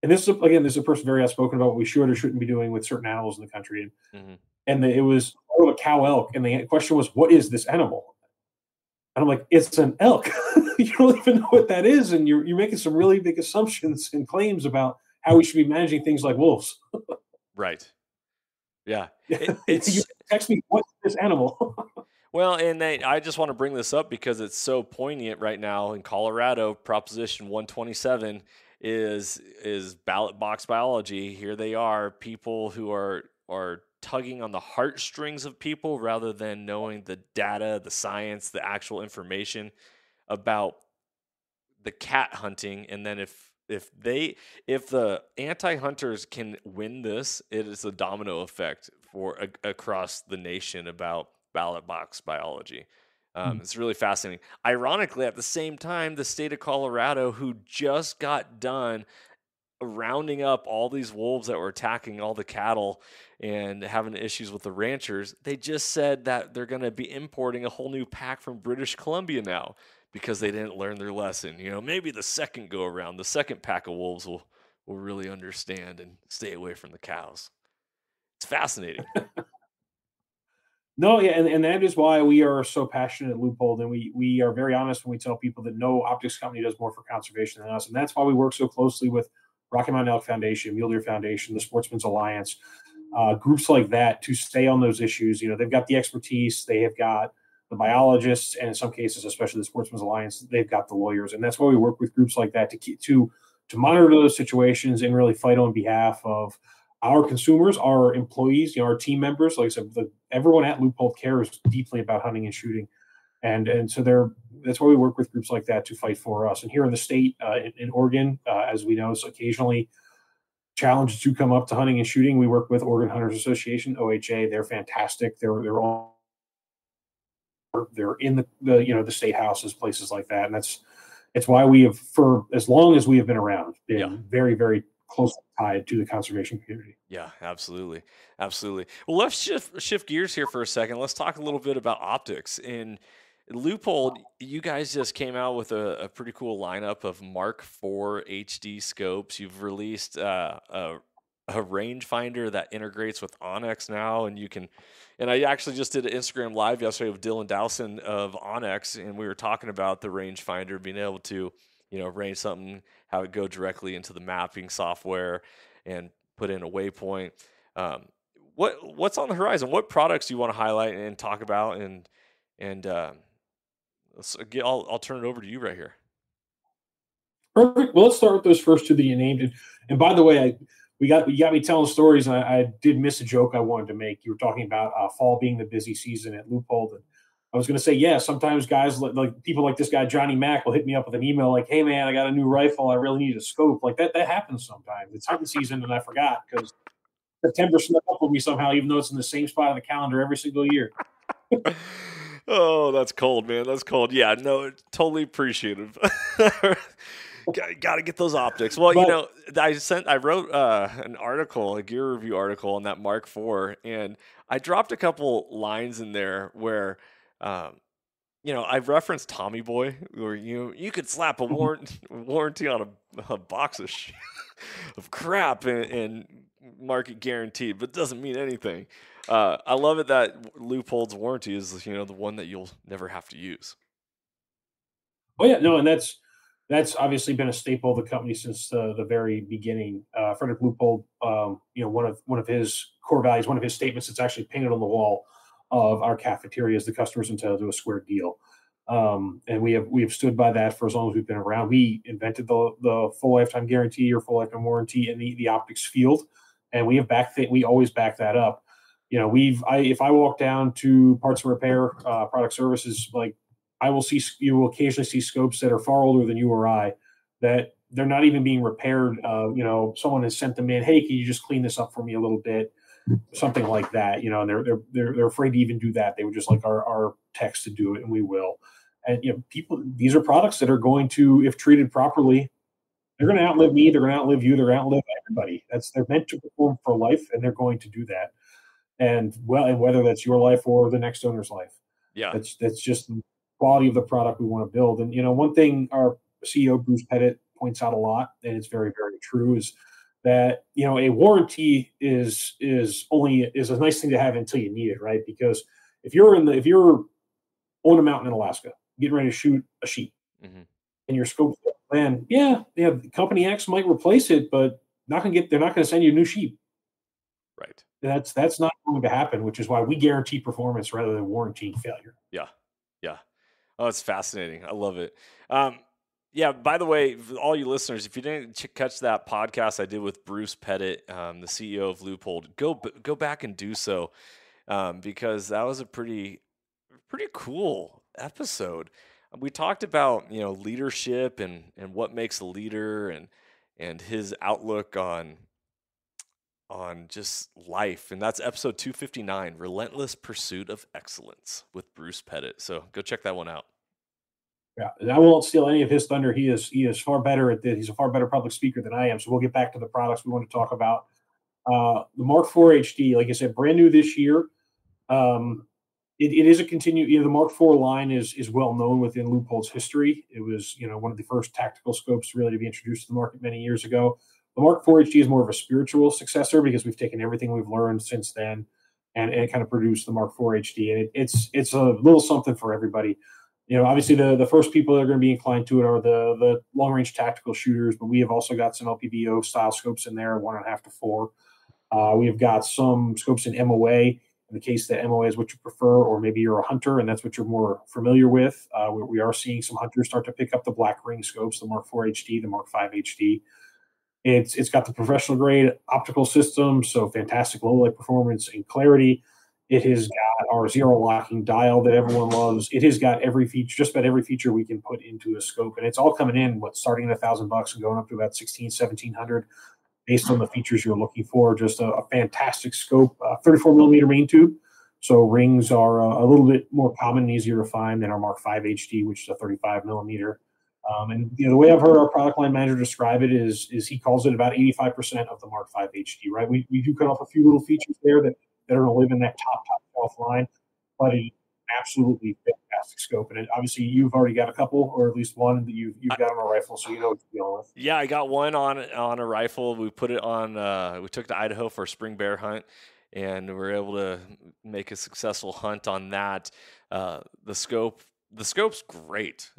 And this is a person very outspoken about what we should or shouldn't be doing with certain animals in the country. Hmm. It was a cow elk, and the question was, "What is this animal?" And I'm like, "It's an elk." You don't even know what that is, and you're making some really big assumptions and claims about how we should be managing things like wolves. Right. Yeah. You It's text me, "What's this animal?" Well, and I just want to bring this up because it's so poignant right now in Colorado. Proposition 127 is ballot box biology. Here they are, people who are tugging on the heartstrings of people rather than knowing the data, the science, the actual information about the cat hunting. And then if the anti-hunters can win this, it is a domino effect across the nation about ballot box biology. It's really fascinating. Ironically, at the same time, the state of Colorado, who just got done rounding up all these wolves that were attacking all the cattle and having issues with the ranchers. They just said that they're going to be importing a whole new pack from British Columbia now because they didn't learn their lesson. Maybe the second go around, the second pack of wolves will really understand and stay away from the cows. It's fascinating. No, yeah, and that is why we are so passionate at Leupold, and we are very honest when we tell people that no optics company does more for conservation than us, and that's why we work so closely with Rocky Mountain Elk Foundation, Mule Deer Foundation, the Sportsman's Alliance, groups like that to stay on those issues. They've got the expertise, they have got the biologists, and in some cases, especially the Sportsman's Alliance, they've got the lawyers, and that's why we work with groups like that to monitor those situations and really fight on behalf of our consumers, our employees, our team members. Like I said, everyone at Leupold cares deeply about hunting and shooting, and so that's why we work with groups like that to fight for us. And here in the state, in Oregon, as we know, so occasionally challenges do come up to hunting and shooting. We work with Oregon Hunters Association, OHA. They're fantastic. They're in the state houses, places like that, and it's why we have, for as long as we have been around, been very, very closely tied to the conservation community. Yeah, absolutely. Absolutely. Well, let's shift gears here for a second. Let's talk a little bit about optics. In Leupold, you guys just came out with a pretty cool lineup of Mark IV HD scopes. You've released a rangefinder that integrates with Onyx now, and I actually just did an Instagram live yesterday with Dylan Dowson of Onyx, and we were talking about the rangefinder being able to range something, have it go directly into the mapping software and put in a waypoint. What's on the horizon? What products do you want to highlight and talk about? And I'll turn it over to you right here. Perfect. Well, let's start with those first two that you named. And by the way, you got me telling stories, and I did miss a joke I wanted to make. You were talking about fall being the busy season at Leupold, and I was going to say, yeah, sometimes guys like people like this guy, Johnny Mack, will hit me up with an email like, hey, man, I got a new rifle. I really need a scope. Like that happens sometimes. It's hunting season, and I forgot because September snuck up with me somehow, even though it's in the same spot on the calendar every single year. Oh, that's cold, man. That's cold. Yeah, no, totally appreciative. Got to get those optics. Well, I wrote an article, a gear review article on that Mark IV, and I dropped a couple lines in there where I've referenced Tommy Boy, where you could slap a warranty on a box of crap and mark it guaranteed, but it doesn't mean anything. I love it that Leupold's warranty is the one that you'll never have to use. Oh yeah, no, and that's obviously been a staple of the company since the very beginning. Frederick Leupold, one of his core values, one of his statements that's actually painted on the wall of our cafeteria is the customer's entitled to a square deal. And we have stood by that for as long as we've been around. We invented the full lifetime guarantee or full lifetime warranty in the optics field, and we always back that up. If I walk down to parts and repair, product services, like you will occasionally see scopes that are far older than you or I, that they're not even being repaired. Someone has sent them in. Hey, can you just clean this up for me a little bit? Something like that, and they're afraid to even do that. They would just like our techs to do it, and we will. And these are products that are going to, if treated properly, they're going to outlive me. They're going to outlive you. They're going to outlive everybody. They're meant to perform for life, and they're going to do that. And whether that's your life or the next owner's life, that's just the quality of the product we want to build. And one thing our CEO Bruce Pettit points out a lot, and it's very, very true, is that a warranty is a nice thing to have until you need it, right? Because if you're on a mountain in Alaska getting ready to shoot a sheep, mm-hmm. and your scope plan, company X might replace it, but they're not going to send you a new sheep, right? That's not going to happen, which is why we guarantee performance rather than warranting failure. Yeah. Oh, it's fascinating. I love it. Yeah, by the way, all you listeners, if you didn't catch that podcast I did with Bruce Pettit, the CEO of Leupold, go back and do so, because that was a pretty cool episode. We talked about leadership and what makes a leader and his outlook on just life, and that's episode 259, Relentless Pursuit of Excellence with Bruce Pettit. So go check that one out. Yeah, and I won't steal any of his thunder. He is far better at this. He's a far better public speaker than I am. So we'll get back to the products we want to talk about. The Mark IV HD, like I said, brand new this year. It is a the Mark IV line is well known within Leupold's history. It was one of the first tactical scopes really to be introduced to the market many years ago. The Mark IV HD is more of a spiritual successor because we've taken everything we've learned since then and kind of produced the Mark IV HD. And it's a little something for everybody. Obviously the first people that are going to be inclined to it are the long range tactical shooters, but we have also got some LPBO style scopes in there, 1.5 to 4. We have got some scopes in MOA. In the case that MOA is what you prefer, or maybe you're a hunter and that's what you're more familiar with. We are seeing some hunters start to pick up the black ring scopes, the Mark IV HD, the Mark V HD. It's got the professional grade optical system, so fantastic low light performance and clarity. It has got our zero locking dial that everyone loves. It has got every feature, just about every feature we can put into a scope, and it's all coming in starting at $1,000 and going up to about $1,600-1,700 based on the features you're looking for. Just a fantastic scope, 34 millimeter main tube. So rings are a little bit more common and easier to find than our Mark V HD, which is a 35 millimeter. And the way I've heard our product line manager describe it is he calls it about 85% of the Mark V HD, right? We do cut off a few little features there that are going to live in that top shelf line, but it's absolutely fantastic scope. And obviously you've already got a couple, or at least one that you've got on a rifle, so you know what you're dealing with. Yeah, I got one on a rifle. We put it on, we took to Idaho for a spring bear hunt, and we were able to make a successful hunt on that. The scope's great.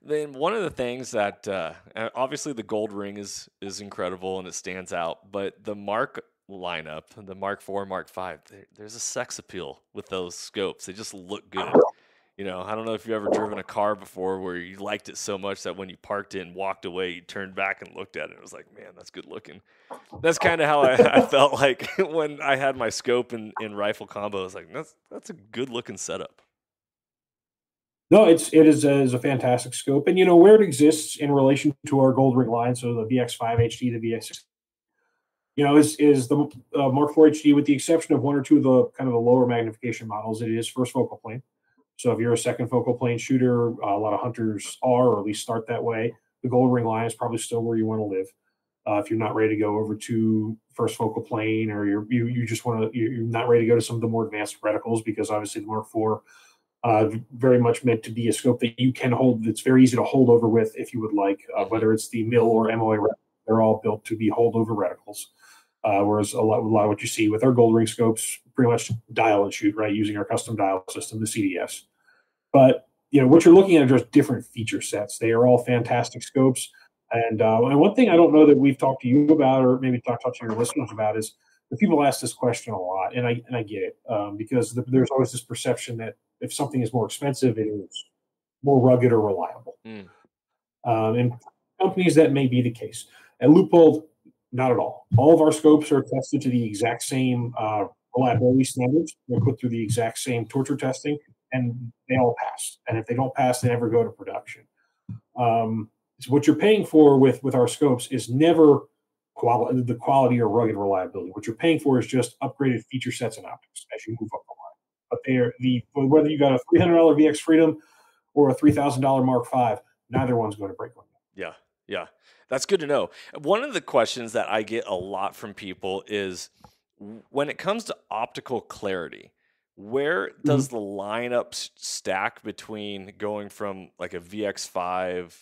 Then one of the things that obviously the gold ring is incredible and it stands out, but the Mark lineup, the Mark IV, Mark V, there's a sex appeal with those scopes. They just look good. I don't know if you've ever driven a car before where you liked it so much that when you parked it and walked away, you turned back and looked at it. It was like, man, that's good looking. That's kind of how I felt like when I had my scope in rifle combo. I was like, that's a good looking setup. No, it is a fantastic scope, and where it exists in relation to our gold ring line. So the VX5 HD, the VX6, is the Mark IV HD, with the exception of one or two of the kind of the lower magnification models. It is first focal plane. So if you're a second focal plane shooter, a lot of hunters are, or at least start that way. The gold ring line is probably still where you want to live. If you're not ready to go over to first focal plane, or you're not ready to go to some of the more advanced reticles, because obviously the Mark IV very much meant to be a scope that you can hold. That's very easy to hold over with if you would like, whether it's the MIL or MOA reticles. They're all built to be holdover reticles. Whereas a lot of what you see with our gold ring scopes, pretty much dial and shoot, right, using our custom dial system, the CDS. But what you're looking at are just different feature sets. They are all fantastic scopes. And one thing I don't know that we've talked to you about, or maybe talked to your listeners about, is that people ask this question a lot, and I get it, because there's always this perception that if something is more expensive, it is more rugged or reliable. And companies, that may be the case. At Leupold, not at all. All of our scopes are tested to the exact same reliability standards. They're put through the exact same torture testing, and they all pass. And if they don't pass, they never go to production. So what you're paying for with our scopes is never the quality or rugged reliability. What you're paying for is just upgraded feature sets and optics as you move up the line. But whether you got a $300 VX Freedom or a $3,000 Mark V, neither one's going to break one. Yeah. That's good to know. One of the questions that I get a lot from people is, when it comes to optical clarity, where does the lineup stack between going from like a VX5,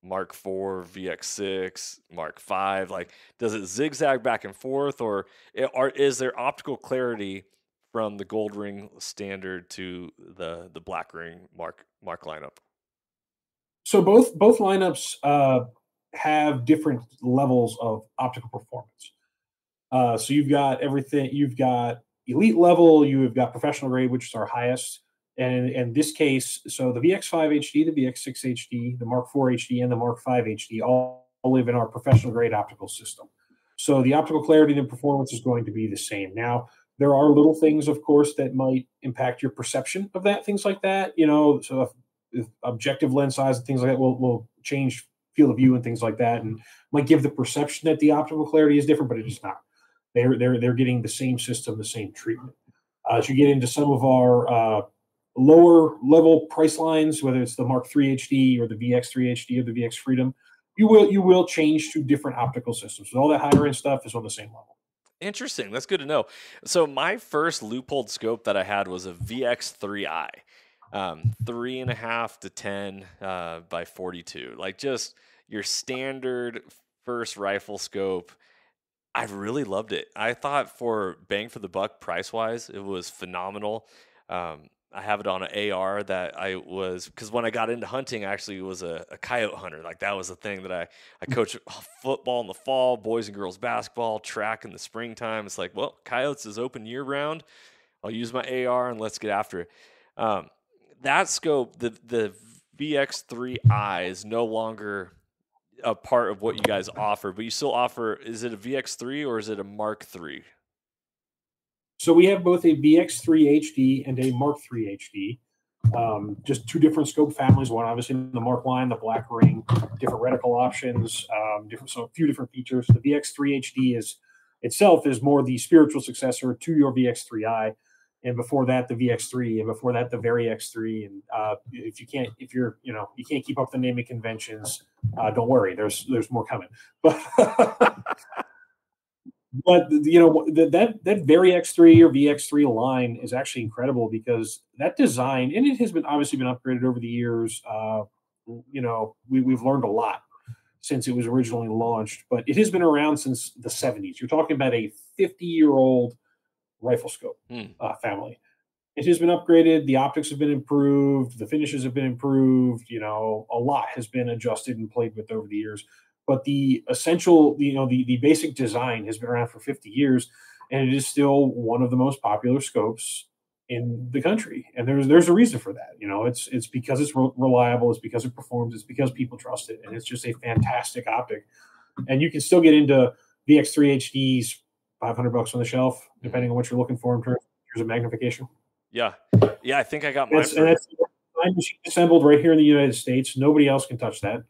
Mark IV, VX6, Mark V? Like, does it zigzag back and forth, or is there optical clarity from the gold ring standard to the black ring Mark lineup? So both lineups have different levels of optical performance. So you've got everything. You've got elite level, you've got professional grade, which is our highest. And in this case, so the VX5 HD, the VX6 HD, the Mark IV HD, and the Mark V HD all live in our professional grade optical system. So the optical clarity and performance is going to be the same. Now, there are little things, of course, that might impact your perception of that, things like that. So if objective lens size and things like that will change field of view and things like that, and might give the perception that the optical clarity is different, but it is not. They're getting the same system, the same treatment. As you get into some of our lower level price lines, whether it's the Mark III HD or the VX3 HD or the VX Freedom, you will change to different optical systems. So all that higher end stuff is on the same level. Interesting. That's good to know. So my first Leupold scope that I had was a VX3i, 3.5 to 10 by 42. Like just your standard first rifle scope. I really loved it. I thought for bang for the buck price wise, it was phenomenal. I have it on an AR that I was, because when I got into hunting, I actually was a coyote hunter. Like that was the thing that I coach football in the fall, boys and girls basketball, track in the springtime. It's like, well, coyotes is open year round. I'll use my AR and let's get after it. That scope, the VX3i is no longer a part of what you guys offer, but you still offer, is it a VX3 or is it a Mark III? So we have both a VX3 HD and a Mark III HD, just two different scope families. One obviously in the Mark line, the black ring, different reticle options, so a few different features. The VX3 HD itself is more the spiritual successor to your VX3i, and before that the VX3, and before that the Very X3. And if you can't keep up the naming conventions, don't worry, there's more coming. But that Very X3 or VX3 line is actually incredible, because that design, and it has been obviously been upgraded over the years. We've learned a lot since it was originally launched, but it has been around since the 70s. You're talking about a 50-year-old rifle scope family. It has been upgraded. The optics have been improved. The finishes have been improved. A lot has been adjusted and played with over the years. But the essential, the basic design has been around for 50 years, and it is still one of the most popular scopes in the country. And there's a reason for that. It's because it's reliable. It's because it performs. It's because people trust it, and it's just a fantastic optic. And you can still get into VX3 HDs, $500 on the shelf, depending on what you're looking for in terms of magnification. Yeah, I think I got mine. And that's assembled right here in the United States. Nobody else can touch that.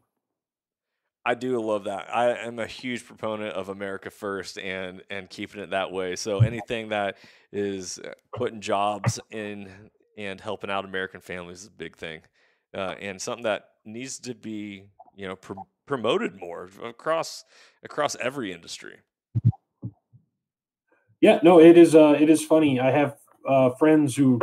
I do love that. I am a huge proponent of America first and keeping it that way. So anything that is putting jobs in and helping out American families is a big thing, and something that needs to be promoted more across every industry. Yeah, no, it is funny. I have friends who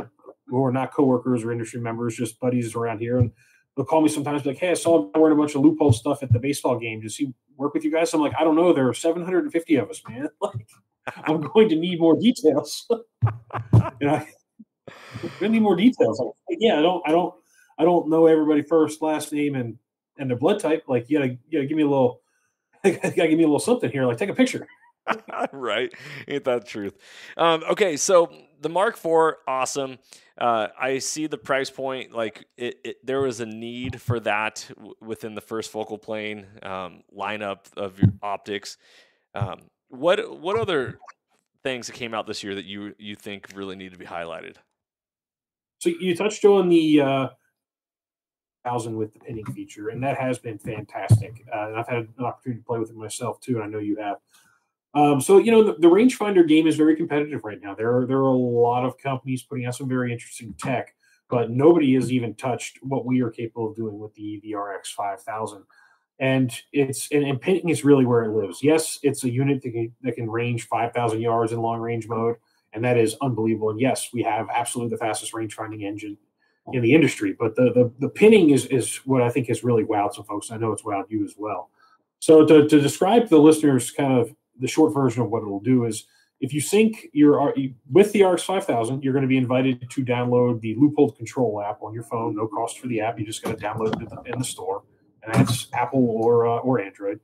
are not coworkers or industry members, just buddies around here, and they'll call me sometimes like, "Hey, I saw him wearing a bunch of Leupold stuff at the baseball game. Does he work with you guys?" I'm like, "I don't know. There are 750 of us, man. Like, I'm going to need more details." I'm going to need more details. Like, yeah, I don't know everybody first, last name, and their blood type. Like, you gotta give me a little, gotta give me a little something here. Like, take a picture. Right. Ain't that the truth? Okay, so the Mark IV, awesome. I see the price point. Like there was a need for that within the first focal plane lineup of your optics. What other things that came out this year that you think really need to be highlighted? So you touched on the 1000 with the pinning feature, and that has been fantastic. And I've had an opportunity to play with it myself too, and I know you have. So the rangefinder game is very competitive right now. There are a lot of companies putting out some very interesting tech, but nobody has even touched what we are capable of doing with the RX 5000. And pinning is really where it lives. Yes, it's a unit that can range 5,000 yards in long range mode, and that is unbelievable. And yes, we have absolutely the fastest range-finding engine in the industry. But the pinning is what I think has really wowed some folks. I know it's wowed you as well. So to describe to the listeners kind of the short version of what it'll do is, if you sync with the RX 5000, you're going to be invited to download the Leupold Control app on your phone. No cost for the app. You just got to download it in the store, and that's Apple or Android.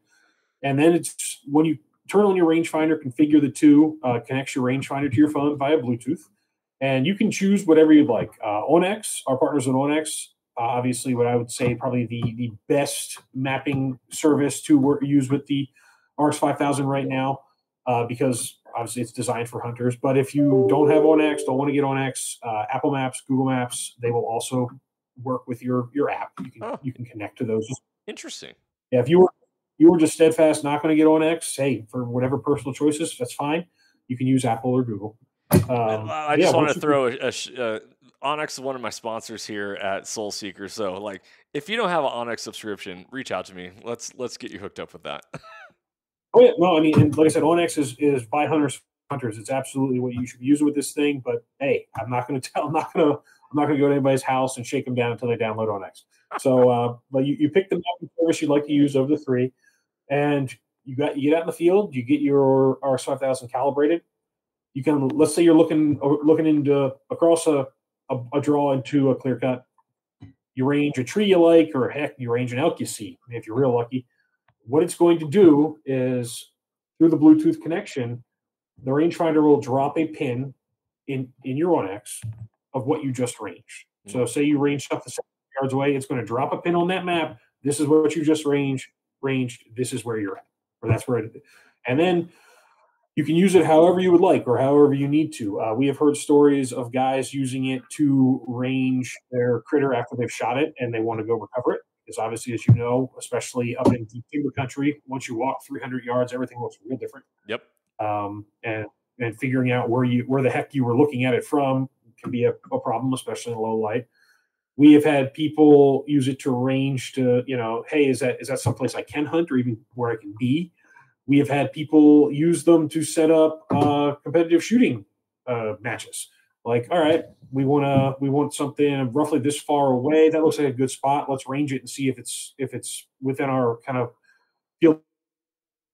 And then it's when you turn on your rangefinder, configure the two, connects your rangefinder to your phone via Bluetooth, and you can choose whatever you'd like. Onyx, our partners at Onyx, obviously what I would say probably the best mapping service to use with the RX 5000 right now, because obviously it's designed for hunters. But if you don't have Onyx, don't want to get Onyx, Apple Maps, Google Maps, they will also work with your app. You can connect to those. Interesting. Yeah, if you were just steadfast not going to get Onyx, hey, for whatever personal choices, that's fine. You can use Apple or Google. I just want to throw Onyx is one of my sponsors here at Soul Seeker. So like, if you don't have an Onyx subscription, reach out to me. Let's get you hooked up with that. Oh yeah, no, I mean, and like I said, Onyx is by hunters. It's absolutely what you should be using with this thing. But hey, I'm not going to go to anybody's house and shake them down until they download Onyx. So, but you pick the mapping service you'd like to use over the three, and you get out in the field. You get your RX-5000 calibrated. You can, let's say you're looking into across a draw into a clear cut. You range a tree you like, or heck, you range an elk you see if you're real lucky. What it's going to do is, through the Bluetooth connection, the rangefinder will drop a pin in your Onyx of what you just ranged. So say you range stuff 7 yards away, it's going to drop a pin on that map. This is what you just ranged. This is where you're at, or that's where it is. And then you can use it however you would like or however you need to. We have heard stories of guys using it to range their critter after they've shot it and they want to go recover it. Because obviously, as you know, especially up in deep timber country, once you walk 300 yards, everything looks real different. Yep. And figuring out where the heck you were looking at it from can be a problem, especially in low light. We have had people use it to range to, hey, is that someplace I can hunt or even where I can be? We have had people use them to set up competitive shooting matches. Like, all right, we want something roughly this far away. That looks like a good spot. Let's range it and see if it's within our kind of field.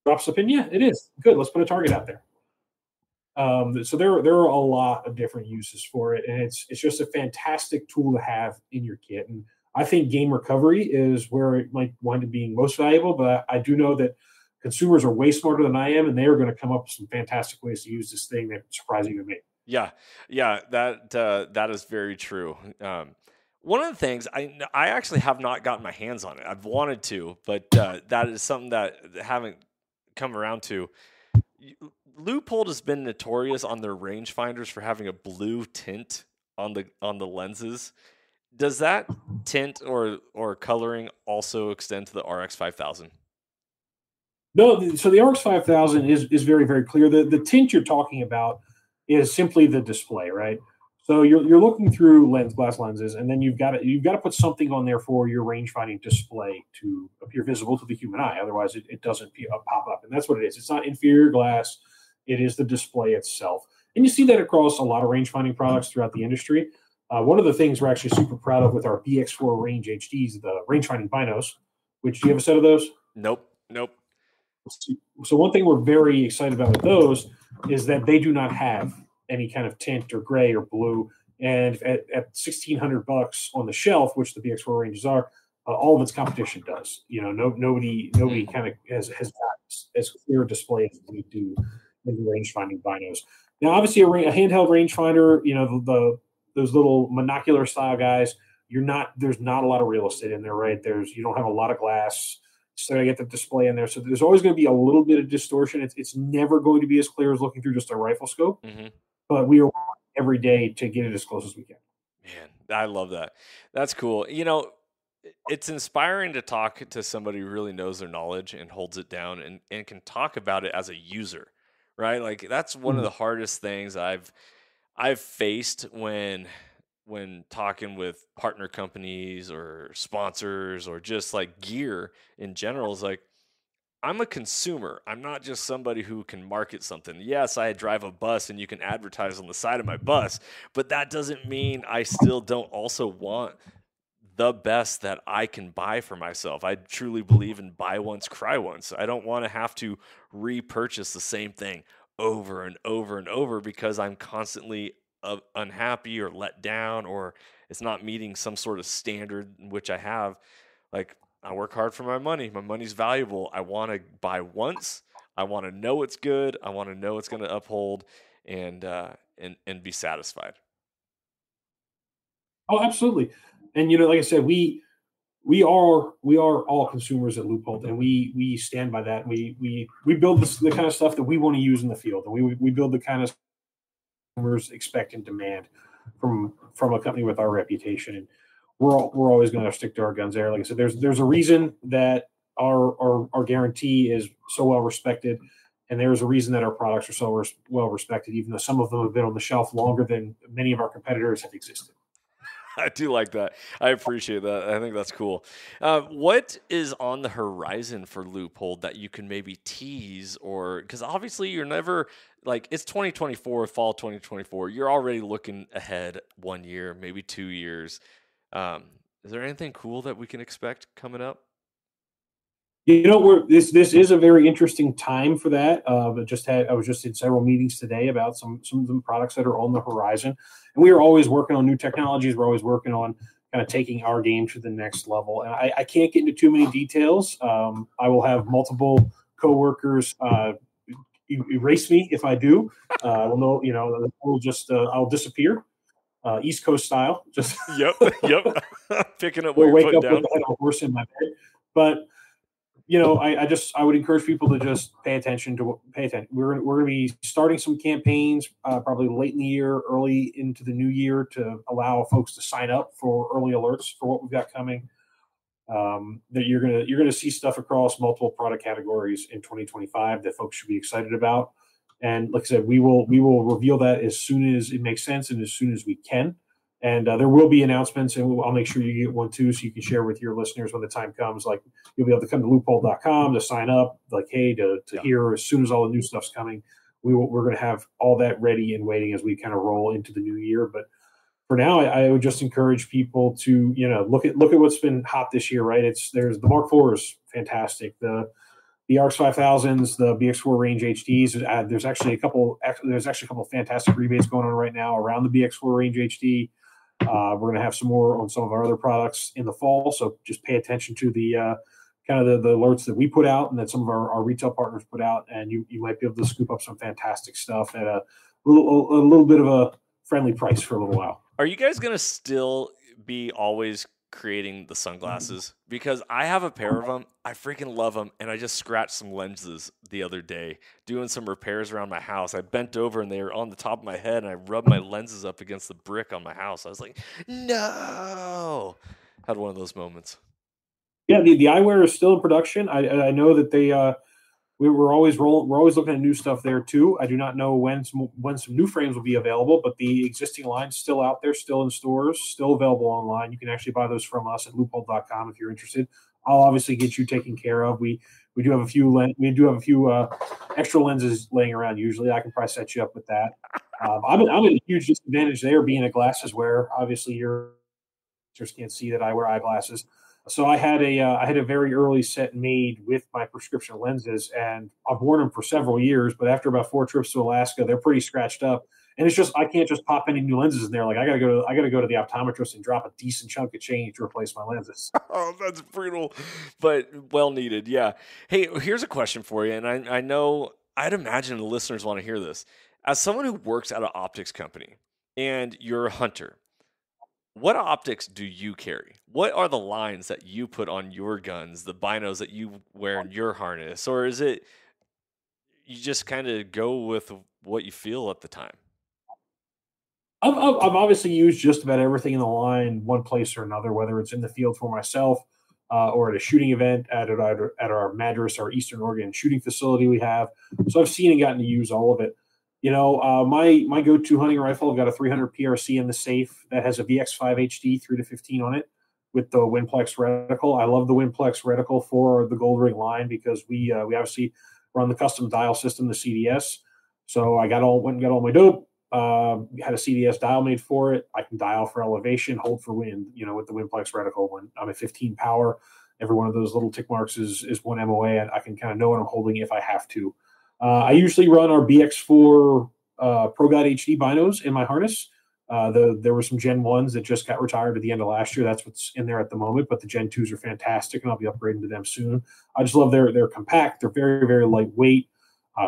Drops up in, yeah, it is good. Let's put a target out there. So there are a lot of different uses for it, and it's just a fantastic tool to have in your kit. And I think game recovery is where it might wind up being most valuable. But I do know that consumers are way smarter than I am, and they are going to come up with some fantastic ways to use this thing that surprise even me. Yeah, that is very true. One of the things I actually have not gotten my hands on it. I've wanted to, but that is something that I haven't come around to. Leupold has been notorious on their rangefinders for having a blue tint on the lenses. Does that tint or coloring also extend to the RX-5000? No, so the RX-5000 is very, very clear. The tint you're talking about is simply the display, right? So you're looking through glass lenses, and then you've got to put something on there for your range-finding display to appear visible to the human eye. Otherwise, it doesn't pop up, and that's what it is. It's not inferior glass. It is the display itself. And you see that across a lot of range-finding products throughout the industry. One of the things we're actually super proud of with our BX4 Range HDs, the range-finding binos, which, do you have a set of those? Nope. So one thing we're very excited about with those is that they do not have any kind of tint or gray or blue. And at $1,600 on the shelf, which the BX4 ranges are, all of its competition does. Nobody kind of has got as clear a display as we do in the range-finding binos. Now, obviously, a handheld rangefinder, those little monocular style guys, there's not a lot of real estate in there, right? You don't have a lot of glass, so I get the display in there. So there's always going to be a little bit of distortion. It's never going to be as clear as looking through just a rifle scope, but we are working every day to get it as close as we can. Man, I love that. That's cool. It's inspiring to talk to somebody who really knows their knowledge and holds it down and can talk about it as a user, right? Like that's one of the hardest things I've faced when talking with partner companies or sponsors or just like gear in general. Is like, I'm a consumer. I'm not just somebody who can market something. Yes, I drive a bus and you can advertise on the side of my bus, but that doesn't mean I still don't also want the best that I can buy for myself. I truly believe in buy once, cry once. I don't want to have to repurchase the same thing over and over and over because I'm constantly unhappy or let down, or it's not meeting some sort of standard in which I have. Like, I work hard for my money. My money's valuable. I want to buy once. I want to know it's good. I want to know it's going to uphold and be satisfied. Oh, absolutely. And like I said, we are all consumers at Leupold, and we stand by that. We build the kind of stuff that we want to use in the field, and we build the kind of consumers expect and demand from a company with our reputation. And we're always going to stick to our guns there. Like I said, there's a reason that our guarantee is so well respected, and there's a reason that our products are so well respected, even though some of them have been on the shelf longer than many of our competitors have existed. I do like that. I appreciate that. I think that's cool. What is on the horizon for Leupold that you can maybe tease, or because obviously you're never like it's 2024, fall 2024. You're already looking ahead 1 year, maybe 2 years. Um, is there anything cool that we can expect coming up? This is a very interesting time for that. I was just in several meetings today about some of the products that are on the horizon, and we are always working on new technologies. We're always working on kind of taking our game to the next level. And I can't get into too many details. I will have multiple coworkers erase me if I do. Well, no, I'll disappear, East Coast style. Just yep. Picking up. We'll wake up with the head of a horse in my bed, but. I would encourage people to just pay attention. We're going to be starting some campaigns probably late in the year, early into the new year, to allow folks to sign up for early alerts for what we've got coming. That you're going to see stuff across multiple product categories in 2025 that folks should be excited about. And like I said, we will reveal that as soon as it makes sense and as soon as we can. And there will be announcements, and I'll make sure you get one too, so you can share with your listeners when the time comes. Like you'll be able to come to leupold.com to sign up. Like, hey, to hear as soon as all the new stuff's coming. We're going to have all that ready and waiting as we kind of roll into the new year. But for now, I would just encourage people to look at what's been hot this year. Right? There's the Mark IV is fantastic. The RX 5000s, the BX4 range HDs. There's actually a couple of fantastic rebates going on right now around the BX4 range HD. We're going to have some more on some of our other products in the fall, so just pay attention to the kind of the alerts that we put out and that some of our retail partners put out, and you might be able to scoop up some fantastic stuff at a little bit of a friendly price for a little while. Are you guys going to still be always creating the sunglasses? Because I have a pair of them. I freaking love them, and I just scratched some lenses the other day doing some repairs around my house. I bent over and they were on the top of my head, and I rubbed my lenses up against the brick on my house. I was like, no. Had one of those moments. Yeah, the eyewear is still in production. I know that we're always looking at new stuff there too. I do not know when some new frames will be available, but the existing line's still out there, still in stores, still available online. You can actually buy those from us at leupold.com if you're interested. I'll obviously get you taken care of. We do have a few extra lenses laying around. Usually, I can probably set you up with that. I'm at a huge disadvantage there, being a glasses wearer. Obviously, your listeners can't see that I wear eyeglasses. So I had a very early set made with my prescription lenses, and I've worn them for several years. But after about 4 trips to Alaska, they're pretty scratched up, and it's just I can't just pop any new lenses in there. Like I gotta go to the optometrist and drop a decent chunk of change to replace my lenses. Oh, that's brutal, but well needed. Yeah. Hey, here's a question for you, and I know I'd imagine the listeners want to hear this. As someone who works at an optics company, and you're a hunter, what optics do you carry? What are the lines that you put on your guns, the binos that you wear in your harness? Or is it you just kind of go with what you feel at the time? I've obviously used just about everything in the line, one place or another, whether it's in the field for myself or at a shooting event at our Madras, our Eastern Oregon shooting facility we have. So I've seen and gotten to use all of it. My go-to hunting rifle, I've got a 300 PRC in the safe that has a VX5 HD 3-15 on it with the Winplex reticle. I love the Winplex reticle for the Gold Ring line because we obviously run the custom dial system, the CDS. So I went and got all my dope. Had a CDS dial made for it. I can dial for elevation, hold for wind. With the Winplex reticle, when I'm at 15 power, every one of those little tick marks is 1 MOA, and I can kind of know what I'm holding if I have to. I usually run our BX4 Pro Guide HD binos in my harness. There were some Gen 1s that just got retired at the end of last year. That's what's in there at the moment, but the Gen 2s are fantastic, and I'll be upgrading to them soon. I just love they're compact. They're very, very lightweight.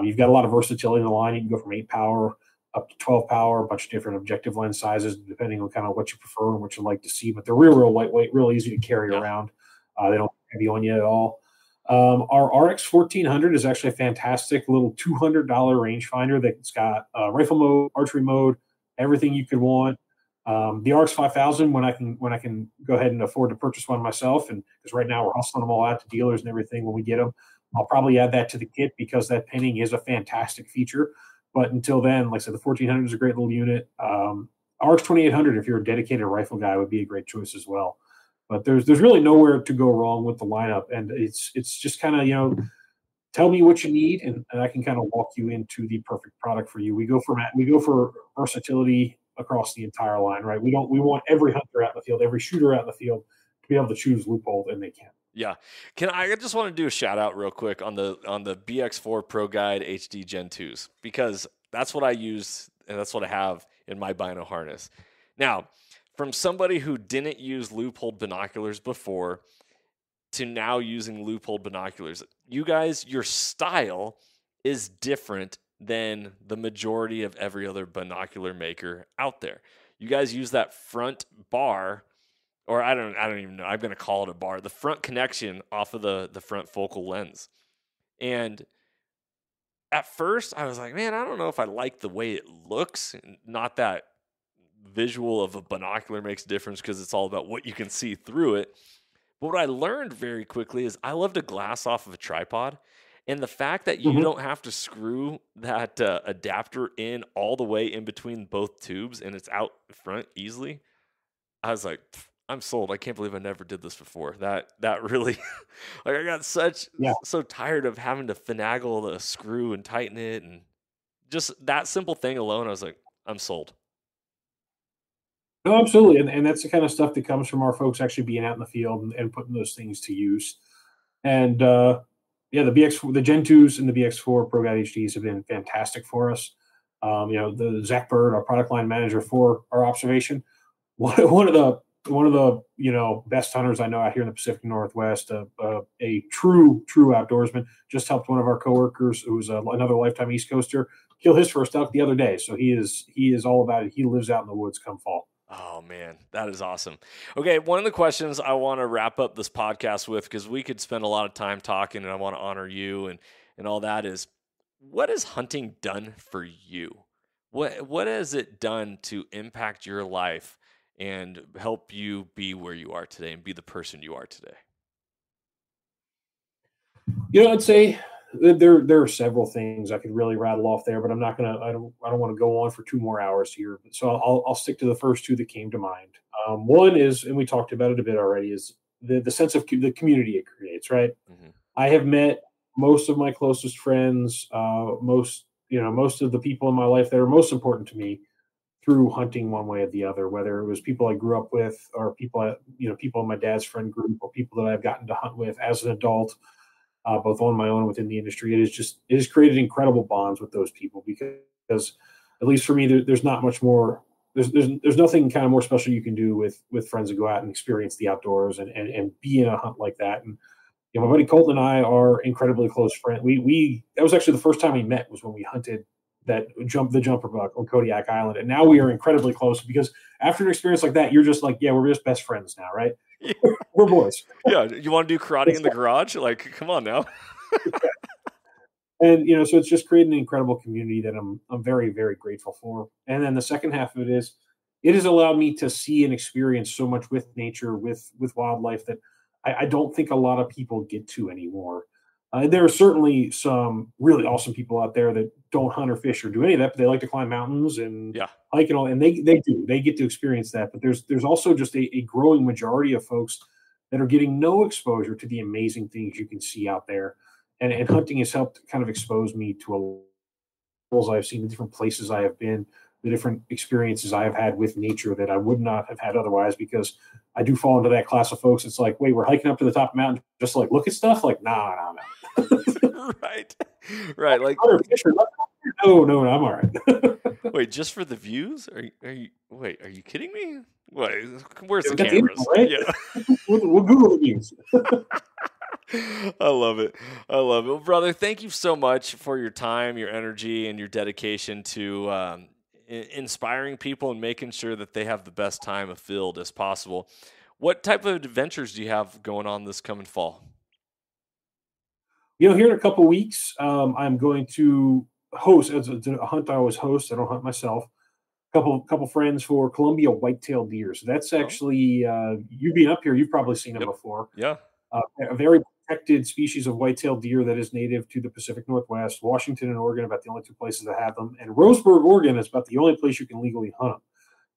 You've got a lot of versatility in the line. You can go from 8 power up to 12 power, a bunch of different objective lens sizes, depending on kind of what you prefer and what you like to see. But they're real lightweight, real easy to carry around. They don't heavy on you at all. Our RX 1400 is actually a fantastic little $200 rangefinder that's got rifle mode, archery mode, everything you could want. The RX 5000, when I can go ahead and afford to purchase one myself, and because right now we're hustling them all out to dealers and everything when we get them, I'll probably add that to the kit because that pinning is a fantastic feature. But until then, like I said, the 1400 is a great little unit. RX 2800, if you're a dedicated rifle guy, would be a great choice as well. But there's really nowhere to go wrong with the lineup, and it's just kind of, tell me what you need, and I can kind of walk you into the perfect product for you. We go for versatility across the entire line, right? We want every hunter out in the field, every shooter out in the field to be able to choose Leupold, and they can. Yeah. I just want to do a shout out real quick on the BX4 Pro Guide HD Gen 2s, because that's what I use and that's what I have in my bino harness. Now, from somebody who didn't use Leupold binoculars before to now using Leupold binoculars, you guys, your style is different than the majority of every other binocular maker out there. You guys use that front bar, or I don't even know, I'm going to call it a bar, the front connection off of the front focal lens. And at first I was like, man, I don't know if I like the way it looks. Not that visual of a binocular makes a difference, because it's all about what you can see through it. But what I learned very quickly is I love to glass off of a tripod. And the fact that you don't have to screw that adapter in all the way in between both tubes and it's out front easily, I was like, I'm sold. I can't believe I never did this before. That really, like, I got so tired of having to finagle the screw and tighten it. And just that simple thing alone, I was like, I'm sold. No, absolutely. And that's the kind of stuff that comes from our folks actually being out in the field and putting those things to use. And the Gen 2s and the BX4 Pro Guide HDs have been fantastic for us. The Zach Bird, our product line manager for our observation, one of the best hunters I know out here in the Pacific Northwest, a true outdoorsman, just helped one of our coworkers who's another lifetime East Coaster kill his first elk the other day. So he is all about it. He lives out in the woods come fall. Oh, man, that is awesome. Okay, one of the questions I want to wrap up this podcast with, because we could spend a lot of time talking and I want to honor you and all that, is what has hunting done for you? What has it done to impact your life and help you be where you are today and be the person you are today? I'd say there are several things I could really rattle off there, but I don't want to go on for 2 more hours here. So I'll stick to the first 2 that came to mind. One is, and we talked about it a bit already, is the sense of the community it creates, right? Mm-hmm. I have met most of my closest friends, most of the people in my life that are most important to me through hunting one way or the other, whether it was people I grew up with or people in my dad's friend group or people that I've gotten to hunt with as an adult. Both on my own and within the industry. It has created incredible bonds with those people, because at least for me, there's not much more. There's nothing kind of more special you can do with friends that go out and experience the outdoors and be in a hunt like that. And my buddy Colton and I are incredibly close friends. That was actually the first time we met, was when we hunted the jumper buck on Kodiak Island, and now we are incredibly close, because after an experience like that, you're just like, yeah, we're just best friends now, right? Yeah. We're boys. Yeah, you want to do karate in the garage? Like, come on now. And so it's just created an incredible community that I'm very, very grateful for. And then the second half of it is, it has allowed me to see and experience so much with nature, with wildlife, that I don't think a lot of people get to anymore. There are certainly some really awesome people out there that don't hunt or fish or do any of that, but they like to climb mountains and hike and all, and they get to experience that. But there's also just a growing majority of folks that are getting no exposure to the amazing things you can see out there, and hunting has helped kind of expose me to levels I've seen, the different places I have been, the different experiences I have had with nature that I would not have had otherwise, because I do fall into that class of folks. It's like, wait, we're hiking up to the top of the mountain just to like look at stuff? Like, nah. Right. Like, no, I'm all right. Wait, just for the views? Are you kidding me? What? Where's the cameras? Right? Yeah. We'll Google the views. I love it. Well, brother, thank you so much for your time, your energy, and your dedication to inspiring people and making sure that they have the best time afield as possible. What type of adventures do you have going on this coming fall? Here in a couple of weeks, I'm going to host as a hunt. I always host. I don't hunt myself. Couple friends for Columbia whitetail deer. So that's actually you being up here, you've probably seen them before. Yeah, a very protected species of whitetail deer that is native to the Pacific Northwest. Washington and Oregon are about the only 2 places that have them, and Roseburg, Oregon is about the only place you can legally hunt them.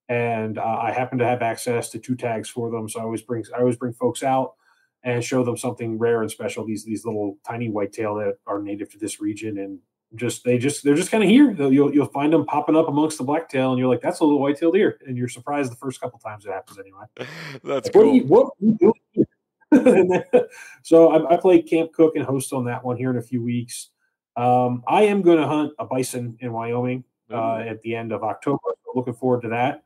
and I happen to have access to 2 tags for them. So I always bring folks out and show them something rare and special. These little tiny whitetail that are native to this region, and they're just kind of here. You'll find them popping up amongst the blacktail, and you're like, that's a little white-tailed deer, and you're surprised the first couple times it happens anyway. That's cool. What are you doing here? So I play camp cook and host on that one here in a few weeks. I am going to hunt a bison in Wyoming at the end of October. So looking forward to that.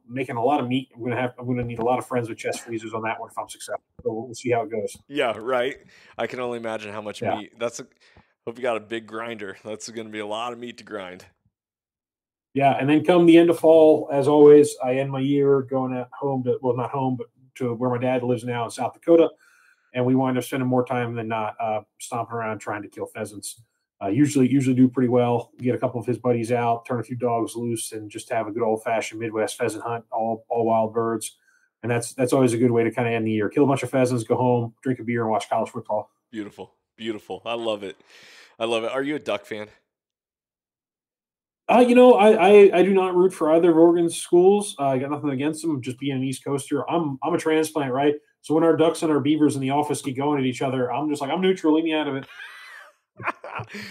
Making a lot of meat. I'm going to need a lot of friends with chest freezers on that one if I'm successful. So we'll see how it goes. Yeah, right. I can only imagine how much meat. Hope you got a big grinder. That's going to be a lot of meat to grind. Yeah, and then come the end of fall, as always, I end my year going at home to, well, not home, but to where my dad lives now in South Dakota. And we wind up spending more time than not stomping around trying to kill pheasants. Usually do pretty well. Get a couple of his buddies out, turn a few dogs loose, and just have a good old-fashioned Midwest pheasant hunt, all wild birds. And that's always a good way to kind of end the year. Kill a bunch of pheasants, go home, drink a beer, and watch college football. Beautiful. I love it. Are you a Duck fan? I do not root for either of Oregon's schools. I got nothing against them. Just being an East Coaster, I'm a transplant, right? So when our Ducks and our Beavers in the office get going at each other, I'm just like, I'm neutral. Leave me out of it.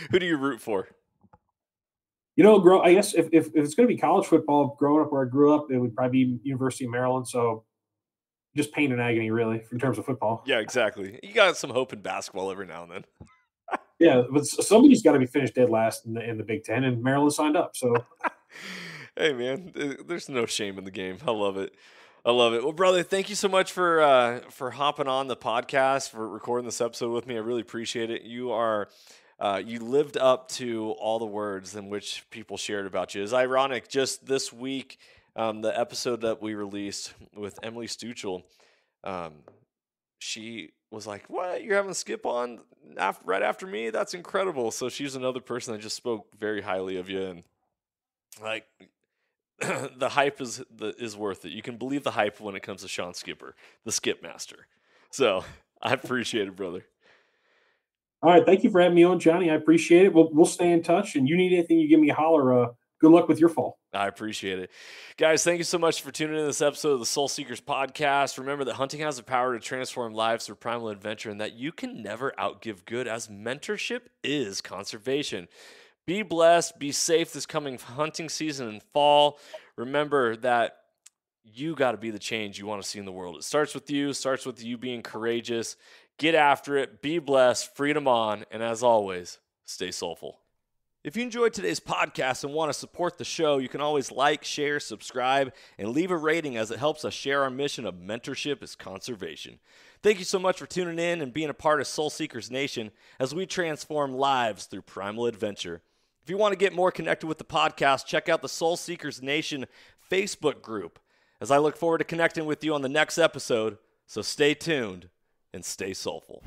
Who do you root for? I guess if it's going to be college football, growing up where I grew up, it would probably be University of Maryland. So just pain and agony, really, in terms of football. Yeah, exactly. You got some hope in basketball every now and then. Yeah, but somebody's got to be finished dead last in the Big Ten, and Maryland signed up. So, hey, man, there's no shame in the game. I love it. Well, brother, thank you so much for hopping on the podcast, for recording this episode with me. I really appreciate it. You lived up to all the words in which people shared about you. It's ironic. Just this week, the episode that we released with Emily Stuchel, she was like, "What? You're having Skip on right after me? That's incredible." So she's another person that just spoke very highly of you, and like the hype is worth it. You can believe the hype when it comes to Shawn Skipper, the Skip Master. So I appreciate it, brother. All right, thank you for having me on, Johnny. I appreciate it. We'll stay in touch, and you need anything, you give me a holler. Good luck with your fall. I appreciate it. Guys, thank you so much for tuning in to this episode of the Soul Seekers podcast. Remember that hunting has the power to transform lives through primal adventure, and that you can never outgive good, as mentorship is conservation. Be blessed. Be safe this coming hunting season and fall. Remember that you got to be the change you want to see in the world. It starts with you being courageous. Get after it. Be blessed. Freedom on. And as always, stay soulful. If you enjoyed today's podcast and want to support the show, you can always like, share, subscribe, and leave a rating, as it helps us share our mission of mentorship is conservation. Thank you so much for tuning in and being a part of Soul Seekers Nation as we transform lives through primal adventure. If you want to get more connected with the podcast, check out the Soul Seekers Nation Facebook group, as I look forward to connecting with you on the next episode. So stay tuned and stay soulful.